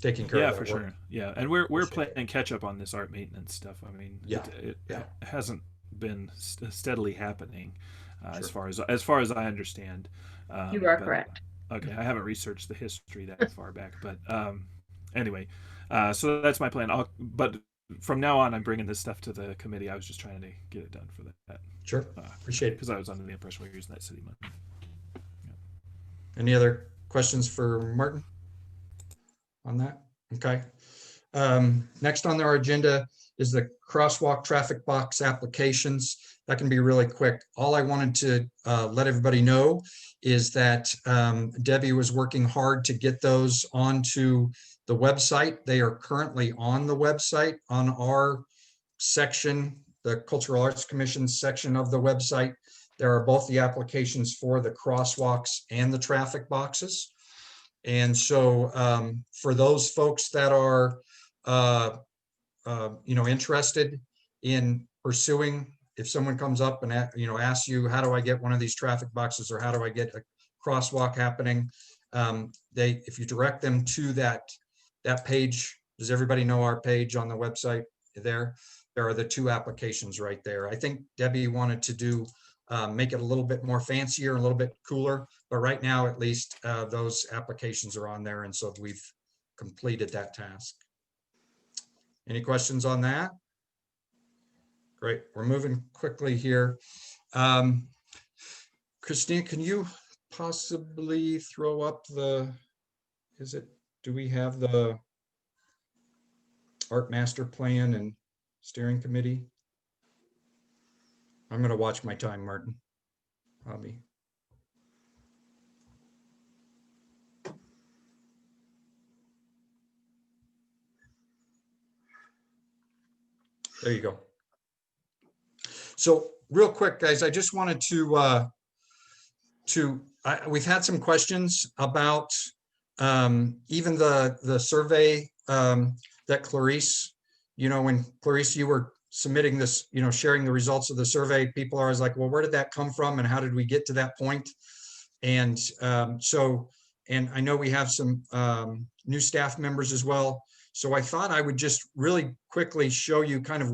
[SPEAKER 1] taking care of that
[SPEAKER 2] for
[SPEAKER 1] work.
[SPEAKER 2] sure. Yeah, and we're playing catch up on this art maintenance stuff. I mean, it hasn't been steadily happening as far as I understand.
[SPEAKER 3] You are correct.
[SPEAKER 2] Okay, I haven't researched the history that far back, but anyway, so that's my plan. But from now on, I'm bringing this stuff to the committee. I was just trying to get it done for that.
[SPEAKER 1] Sure, appreciate it.
[SPEAKER 2] Because I was under the impression we were using that city money. Yeah.
[SPEAKER 1] Any other questions for Martin on that? Okay. Next on our agenda is the crosswalk traffic box applications. That can be really quick. All I wanted to let everybody know is that Debbie was working hard to get those onto the website. They are currently on the website on our section, the Cultural Arts Commission section of the website. There are both the applications for the crosswalks and the traffic boxes. And so for those folks that are interested in pursuing, if someone comes up and asks you, how do I get one of these traffic boxes or how do I get a crosswalk happening, if you direct them to that page, does everybody know our page on the website? There are the two applications right there. I think Debbie wanted to do make it a little bit more fancier, a little bit cooler, but right now at least those applications are on there, and so we've completed that task. Any questions on that? Great, we're moving quickly here. Christine, can you possibly throw up do we have the art master plan and steering committee? I'm going to watch my time, Martin. Bobby. There you go. So real quick, guys, I just wanted to we've had some questions about even the survey that Clarice, when Clarice, you were submitting this, sharing the results of the survey, people are always like, well, where did that come from and how did we get to that point? And and I know we have some new staff members as well. So I thought I would just really quickly show you kind of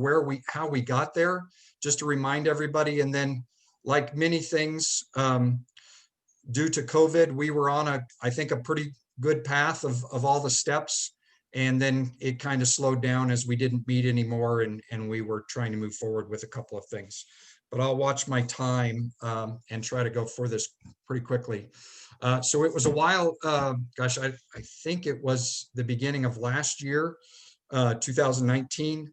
[SPEAKER 1] how we got there, just to remind everybody. And then, like many things, due to COVID, we were on I think a pretty good path of all the steps. And then it kind of slowed down as we didn't meet anymore and we were trying to move forward with a couple of things. But I'll watch my time and try to go for this pretty quickly. So it was a while, gosh, I think it was the beginning of last year, 2019,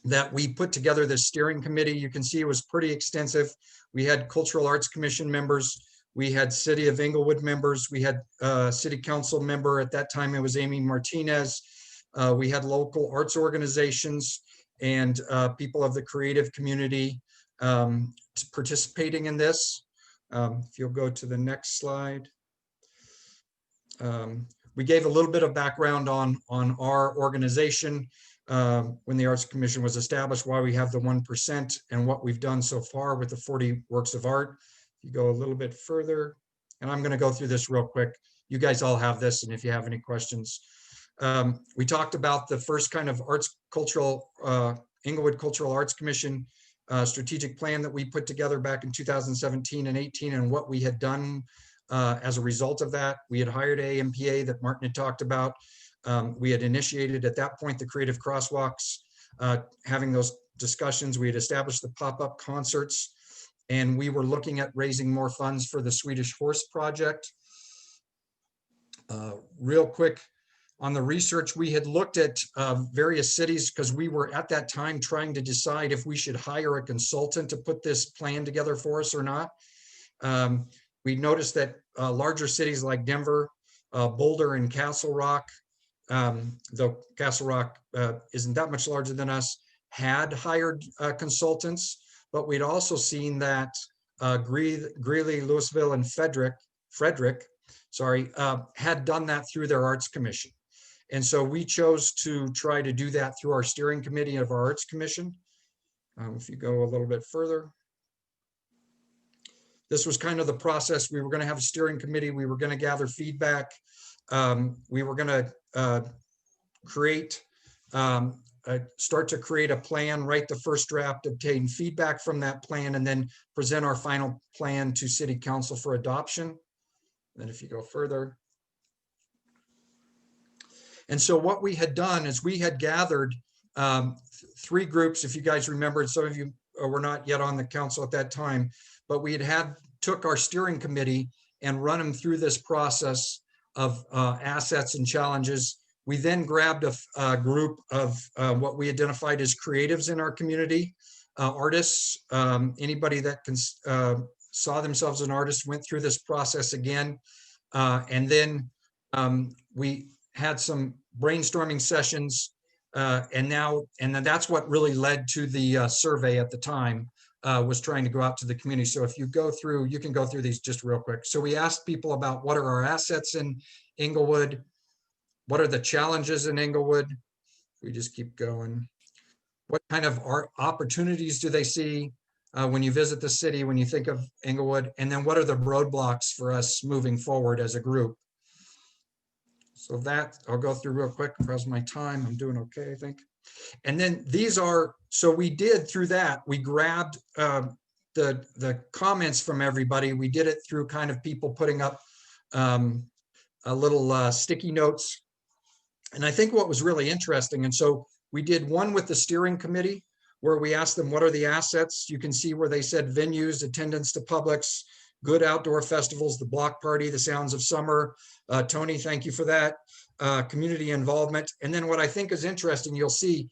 [SPEAKER 1] that we put together this steering committee. You can see it was pretty extensive. We had Cultural Arts Commission members. We had City of Inglewood members. We had City Council member. At that time, it was Amy Martinez. We had local arts organizations and people of the creative community participating in this. If you'll go to the next slide. We gave a little bit of background on our organization when the Arts Commission was established, why we have the 1%, and what we've done so far with the 40 works of art. If you go a little bit further, and I'm going to go through this real quick. You guys all have this, and if you have any questions. We talked about the first kind of Inglewood Cultural Arts Commission strategic plan that we put together back in 2017 and 18, and what we had done as a result of that. We had hired AMPA that Martin had talked about. We had initiated at that point the creative crosswalks, having those discussions. We had established the pop-up concerts, and we were looking at raising more funds for the Swedish Horse Project. Real quick, on the research, we had looked at various cities because we were at that time trying to decide if we should hire a consultant to put this plan together for us or not. We noticed that larger cities like Denver, Boulder, and Castle Rock, though Castle Rock isn't that much larger than us, had hired consultants, but we'd also seen that Greeley, Louisville, and Frederick, had done that through their Arts Commission. And so we chose to try to do that through our steering committee of our Arts Commission. If you go a little bit further. This was kind of the process. We were going to have a steering committee. We were going to gather feedback. We were going to start to create a plan, write the first draft, obtain feedback from that plan, and then present our final plan to City Council for adoption. Then if you go further. And so what we had done is we had gathered 3 groups, if you guys remember, some of you were not yet on the council at that time, but we took our steering committee and run them through this process of assets and challenges. We then grabbed a group of what we identified as creatives in our community, artists, anybody that saw themselves as an artist, went through this process again. And then we had some brainstorming sessions, and then that's what really led to the survey at the time, was trying to go out to the community. So if you go through, you can go through these just real quick. So we asked people about what are our assets in Inglewood, what are the challenges in Inglewood. We just keep going. What kind of opportunities do they see when you visit the city, when you think of Inglewood, and then what are the roadblocks for us moving forward as a group? So that I'll go through real quick because my time, I'm doing okay, I think. And then so we did through that, we grabbed the comments from everybody. We did it through kind of people putting up a little sticky notes. And I think what was really interesting, and so we did one with the steering committee where we asked them, what are the assets? You can see where they said venues, attendance to publics, good outdoor festivals, the block party, the Sounds of Summer. Toni, thank you for that. Community involvement. And then what I think is interesting, you'll see,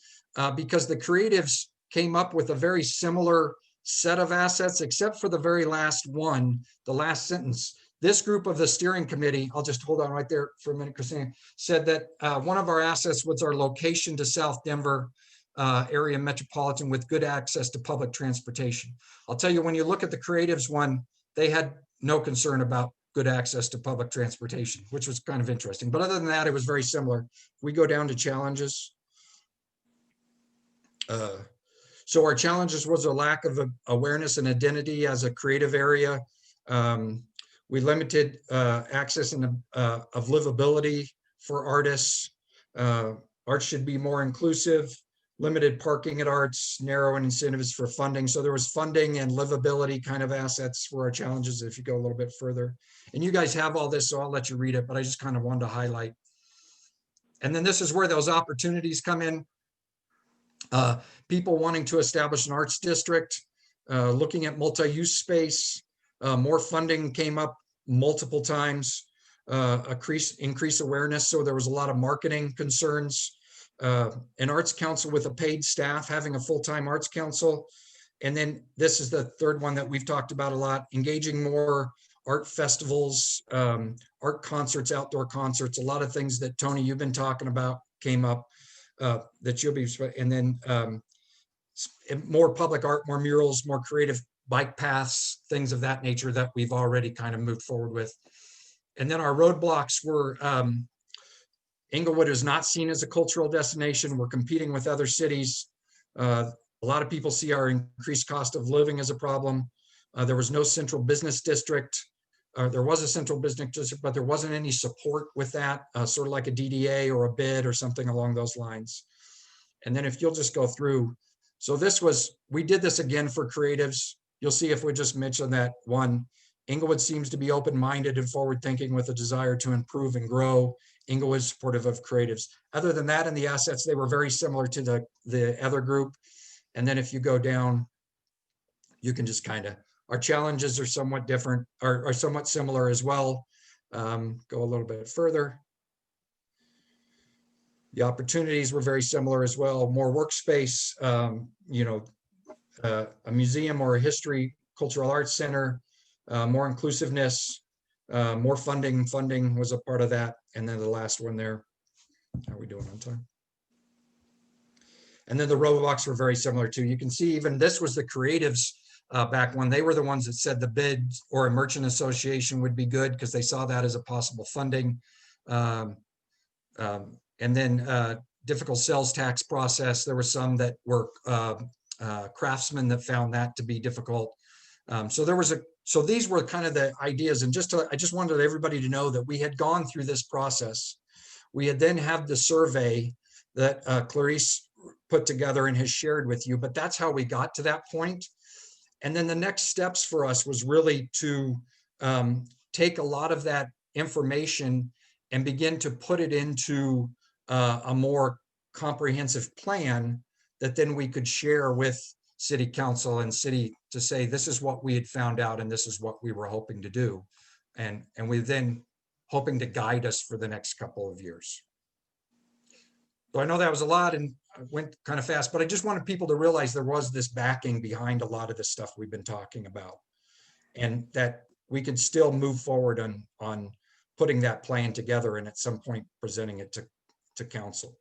[SPEAKER 1] because the creatives came up with a very similar set of assets, except for the very last one, the last sentence. This group of the steering committee, I'll just hold on right there for a minute, Christina, said that one of our assets was our location to South Denver area metropolitan with good access to public transportation. I'll tell you, when you look at the creatives one, they had no concern about good access to public transportation, which was kind of interesting. But other than that, it was very similar. We go down to challenges. So our challenges was a lack of awareness and identity as a creative area. We limited access and of livability for artists. Arts should be more inclusive. Limited parking at arts, narrow incentives for funding. So there was funding and livability kind of assets for our challenges if you go a little bit further. And you guys have all this, so I'll let you read it, but I just kind of wanted to highlight. And then this is where those opportunities come in. People wanting to establish an arts district, looking at multi-use space, more funding came up multiple times, increase awareness. So there was a lot of marketing concerns, an arts council with a paid staff, having a full-time arts council. And then this is the third one that we've talked about a lot, engaging more art festivals, art concerts, outdoor concerts, a lot of things that Toni, you've been talking about came up that you'll be, and then more public art, more murals, more creative bike paths, things of that nature that we've already kind of moved forward with. And then our roadblocks were Inglewood is not seen as a cultural destination. We're competing with other cities. A lot of people see our increased cost of living as a problem. There was no central business district. There was a central business district, but there wasn't any support with that, sort of like a DDA or a bid or something along those lines. And then if you'll just go through. So we did this again for creatives. You'll see if we just mention that one, Inglewood seems to be open-minded and forward-thinking with a desire to improve and grow. Inglewood is supportive of creatives. Other than that, in the assets, they were very similar to the other group. And then if you go down, you can just kind of, our challenges are somewhat different, are somewhat similar as well. Go a little bit further. The opportunities were very similar as well. More workspace, a museum or a history, cultural arts center, more inclusiveness, more funding. Funding was a part of that. And then the last one there, how are we doing on time? And then the roadblocks were very similar too. You can see even this was the creatives back when they were the ones that said the bid or a merchant association would be good because they saw that as a possible funding. And then difficult sales tax process. There were some that were craftsmen that found that to be difficult. So these were kind of the ideas. And I just wanted everybody to know that we had gone through this process. We had then had the survey that Clarice put together and has shared with you, but that's how we got to that point. And then the next steps for us was really to take a lot of that information and begin to put it into a more comprehensive plan that then we could share with city council and city to say, this is what we had found out and this is what we were hoping to do. And we then hoping to guide us for the next couple of years. So I know that was a lot and I went kind of fast, but I just wanted people to realize there was this backing behind a lot of the stuff we've been talking about and that we could still move forward on putting that plan together and at some point presenting it to council.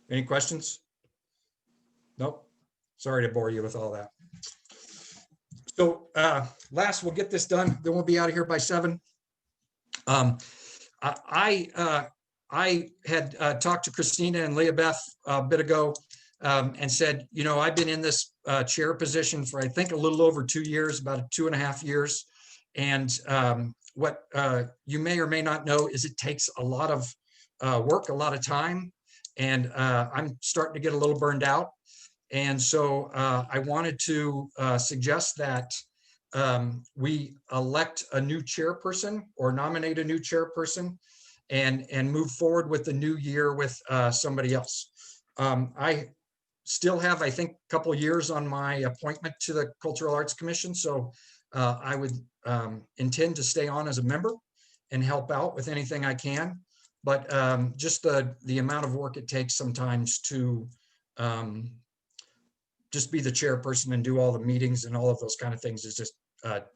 [SPEAKER 1] Any questions? Nope. Sorry to bore you with all that. So last, we'll get this done. Then we'll be out of here by 7. I had talked to Christina and Leah Beth a bit ago and said, I've been in this chair position for, I think, a little over 2 years, about 2.5 years. And what you may or may not know is it takes a lot of work, a lot of time. And I'm starting to get a little burned out. And so I wanted to suggest that we elect a new chairperson or nominate a new chairperson and move forward with the new year with somebody else. I still have, I think, a couple of years on my appointment to the Cultural Arts Commission. So I would intend to stay on as a member and help out with anything I can. But just the amount of work it takes sometimes to just be the chairperson and do all the meetings and all of those kind of things is just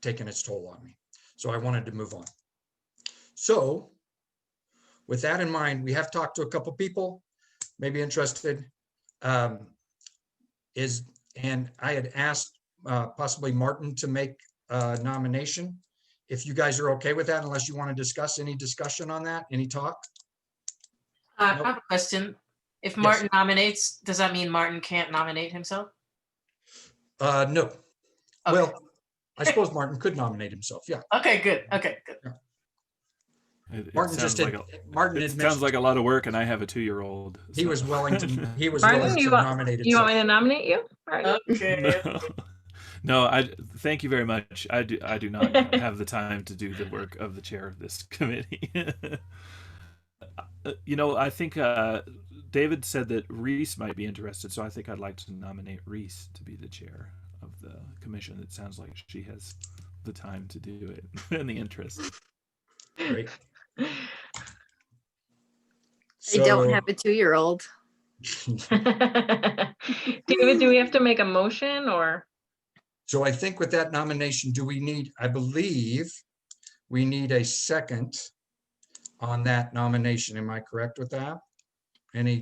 [SPEAKER 1] taking its toll on me. So I wanted to move on. So with that in mind, we have talked to a couple people, maybe interested. And I had asked possibly Martin to make a nomination. If you guys are okay with that, unless you want to discuss any discussion on that, any talk?
[SPEAKER 11] I have a question. If Martin nominates, does that mean Martin can't nominate himself?
[SPEAKER 1] No.
[SPEAKER 11] Okay.
[SPEAKER 1] Well, I suppose Martin could nominate himself. Yeah.
[SPEAKER 11] Okay, good. Okay, good.
[SPEAKER 1] Yeah.
[SPEAKER 2] Martin sounds like a lot of work, and I have a 2-year-old. So.
[SPEAKER 1] He was willing to. He was
[SPEAKER 3] Martin,
[SPEAKER 1] willing to nominate himself.
[SPEAKER 3] You want me to nominate you? Martin?
[SPEAKER 11] Okay.
[SPEAKER 2] No, I thank you very much. I do not have the time to do the work of the chair of this committee. I think David said that Reese might be interested, so I think I'd like to nominate Reese to be the chair of the commission. It sounds like she has the time to do it and the interest.
[SPEAKER 1] Great.
[SPEAKER 4] I don't have a 2-year-old.
[SPEAKER 3] David, do we have to make a motion or?
[SPEAKER 1] So I think with that nomination, I believe we need a second on that nomination. Am I correct with that?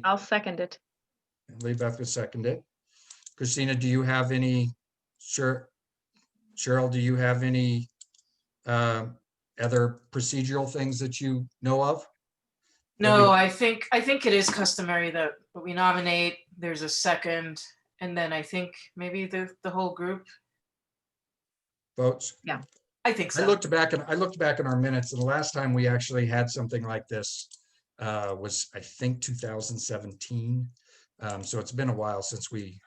[SPEAKER 3] I'll second it.
[SPEAKER 1] Lee Beth will second it. Christina, do you have any, Cheryl, do you have any other procedural things that you know of?
[SPEAKER 11] No, I think it is customary that we nominate, there's a second, and then I think maybe the whole group
[SPEAKER 1] Votes?
[SPEAKER 11] Yeah, I think so.
[SPEAKER 1] I looked back in our minutes, and the last time we actually had something like this was, I think, 2017. So it's been a while since we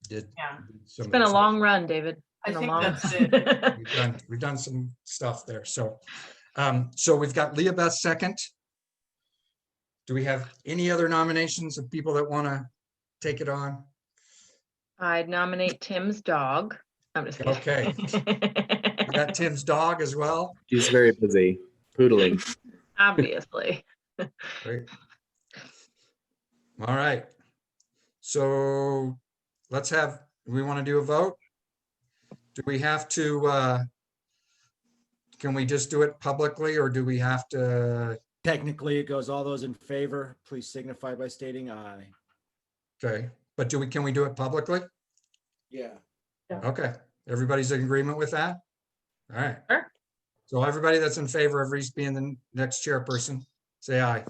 [SPEAKER 1] did.
[SPEAKER 3] Yeah,
[SPEAKER 1] some
[SPEAKER 3] it's
[SPEAKER 1] of
[SPEAKER 3] been a
[SPEAKER 1] this.
[SPEAKER 3] long run, David.
[SPEAKER 11] I
[SPEAKER 3] Been a
[SPEAKER 11] think
[SPEAKER 3] long
[SPEAKER 11] that's
[SPEAKER 3] run.
[SPEAKER 11] it.
[SPEAKER 1] We've done some stuff there. So, so we've got Leah Beth second. Do we have any other nominations of people that want to take it on?
[SPEAKER 3] I'd nominate Tim's dog. I'm just kidding.
[SPEAKER 1] Okay. We got Tim's dog as well.
[SPEAKER 8] She's very busy poodling.
[SPEAKER 3] Obviously.
[SPEAKER 1] Great. All right. So we want to do a vote? Do we have to, can we just do it publicly, or do we have to?
[SPEAKER 13] Technically, it goes, all those in favor, please signify by stating aye.
[SPEAKER 1] Okay, but can we do it publicly?
[SPEAKER 13] Yeah.
[SPEAKER 1] Okay, everybody's in agreement with that? All right.
[SPEAKER 3] Sure.
[SPEAKER 1] So everybody that's in favor of Reese being the next chairperson, say aye.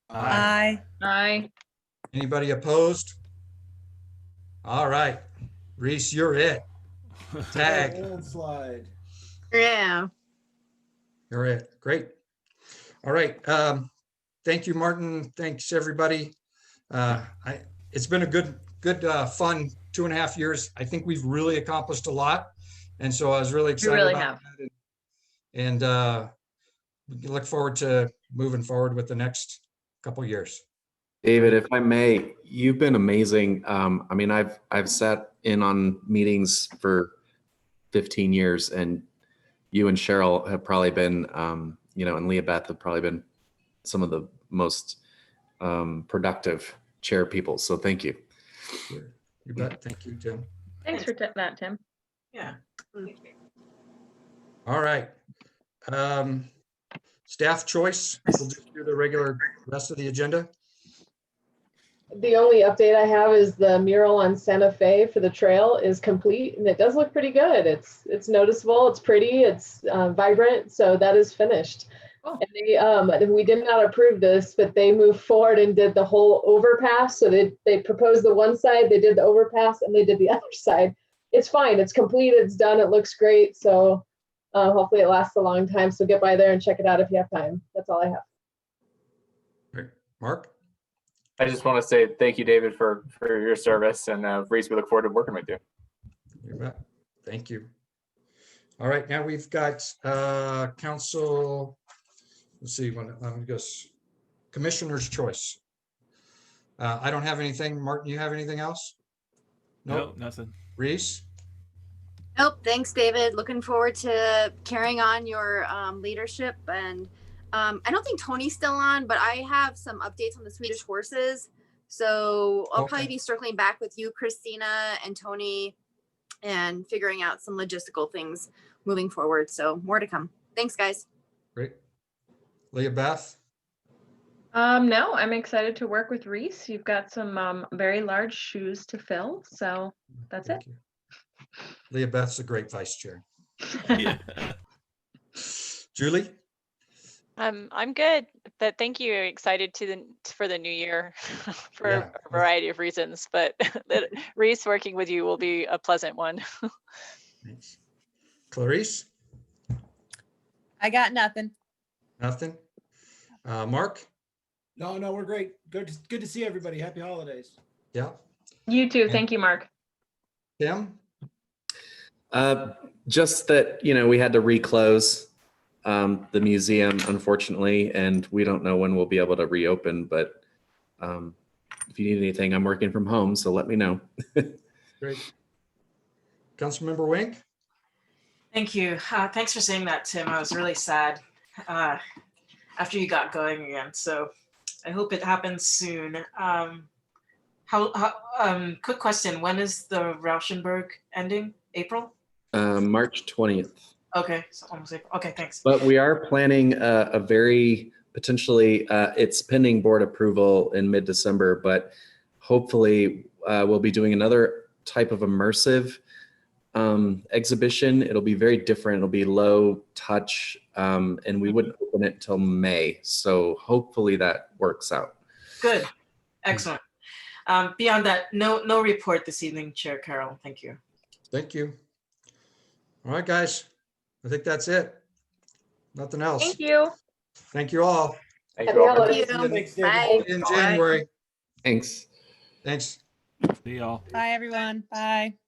[SPEAKER 7] Aye.
[SPEAKER 3] Aye.
[SPEAKER 1] Anybody opposed? All right, Reese, you're it. Tag.
[SPEAKER 13] Landslide.
[SPEAKER 4] Yeah.
[SPEAKER 1] You're it. Great. All right. Thank you, Martin. Thanks, everybody. It's been a good, fun 2.5 years. I think we've really accomplished a lot. And so I was really excited
[SPEAKER 3] really
[SPEAKER 1] about
[SPEAKER 3] have.
[SPEAKER 1] that. And we look forward to moving forward with the next couple years.
[SPEAKER 8] David, if I may, you've been amazing. I mean, I've sat in on meetings for 15 years, and you and Cheryl have probably been, and Leah Beth have probably been some of the most productive chair people. So thank you.
[SPEAKER 1] Sure. You bet. Thank you, Tim.
[SPEAKER 3] Thanks for that, Tim.
[SPEAKER 11] Yeah.
[SPEAKER 1] All right. Staff choice. We'll just do the regular rest of the agenda.
[SPEAKER 6] The only update I have is the mural on Santa Fe for the trail is complete, and it does look pretty good. It's noticeable, it's pretty, it's vibrant, so that is finished.
[SPEAKER 3] Oh.
[SPEAKER 6] And we did not approve this, but they moved forward and did the whole overpass. So they proposed the one side, they did the overpass, and they did the other side. It's fine, it's complete, it's done, it looks great. So hopefully it lasts a long time. So get by there and check it out if you have time. That's all I have.
[SPEAKER 1] Great. Mark?
[SPEAKER 9] I just want to say thank you, David, for your service, and Reese, we look forward to working with you.
[SPEAKER 1] You bet. Thank you. All right, now we've got council. Let's see. Let me guess. Commissioner's choice. I don't have anything. Martin, you have anything else?
[SPEAKER 2] Nope, nothing.
[SPEAKER 1] Reese?
[SPEAKER 4] Nope. Thanks, David. Looking forward to carrying on your leadership. And I don't think Toni's still on, but I have some updates on the Swedish horses. So I'll probably be circling back with you, Christina and Toni, and figuring out some logistical things moving forward. So more to come. Thanks, guys.
[SPEAKER 1] Great. Leah Beth?
[SPEAKER 3] No, I'm excited to work with Reese. You've got some very large shoes to fill. So that's
[SPEAKER 1] Thank
[SPEAKER 3] it.
[SPEAKER 1] you. Leah Beth's a great vice chair.
[SPEAKER 2] Yeah.
[SPEAKER 1] Julie?
[SPEAKER 12] I'm good, but thank you. Excited for the new year for a variety of reasons, but Reese, working with you will be a pleasant one.
[SPEAKER 1] Thanks. Clarice?
[SPEAKER 7] I got nothing.
[SPEAKER 1] Nothing? Mark?
[SPEAKER 13] No, we're great. Good to see everybody. Happy holidays.
[SPEAKER 1] Yeah.
[SPEAKER 3] You too. Thank you, Mark.
[SPEAKER 1] Tim?
[SPEAKER 8] Just that, we had to reclose the museum, unfortunately, and we don't know when we'll be able to reopen, but if you need anything, I'm working from home, so let me know.
[SPEAKER 1] Great. Councilmember Wink?
[SPEAKER 11] Thank you. Thanks for saying that, Tim. I was really sad after you got going again. So I hope it happens soon. Quick question. When is the Rauschenberg ending? April?
[SPEAKER 15] March 20th.
[SPEAKER 11] Okay. So almost April. Okay, thanks.
[SPEAKER 15] But we are planning a very potentially, it's pending board approval in mid-December, but hopefully we'll be doing another type of immersive exhibition. It'll be very different. It'll be low touch, and we wouldn't open it till May. So hopefully that works out.
[SPEAKER 11] Good. Excellent. Beyond that, no report this evening, Chair Carroll. Thank you.
[SPEAKER 1] Thank you. All right, guys. I think that's it. Nothing else.
[SPEAKER 3] Thank you.
[SPEAKER 1] Thank you all.
[SPEAKER 6] Happy holidays.
[SPEAKER 13] Thanks, David.
[SPEAKER 4] Bye.
[SPEAKER 1] See you in January.
[SPEAKER 15] Thanks.
[SPEAKER 1] Thanks.
[SPEAKER 2] See y'all.
[SPEAKER 7] Bye, everyone. Bye.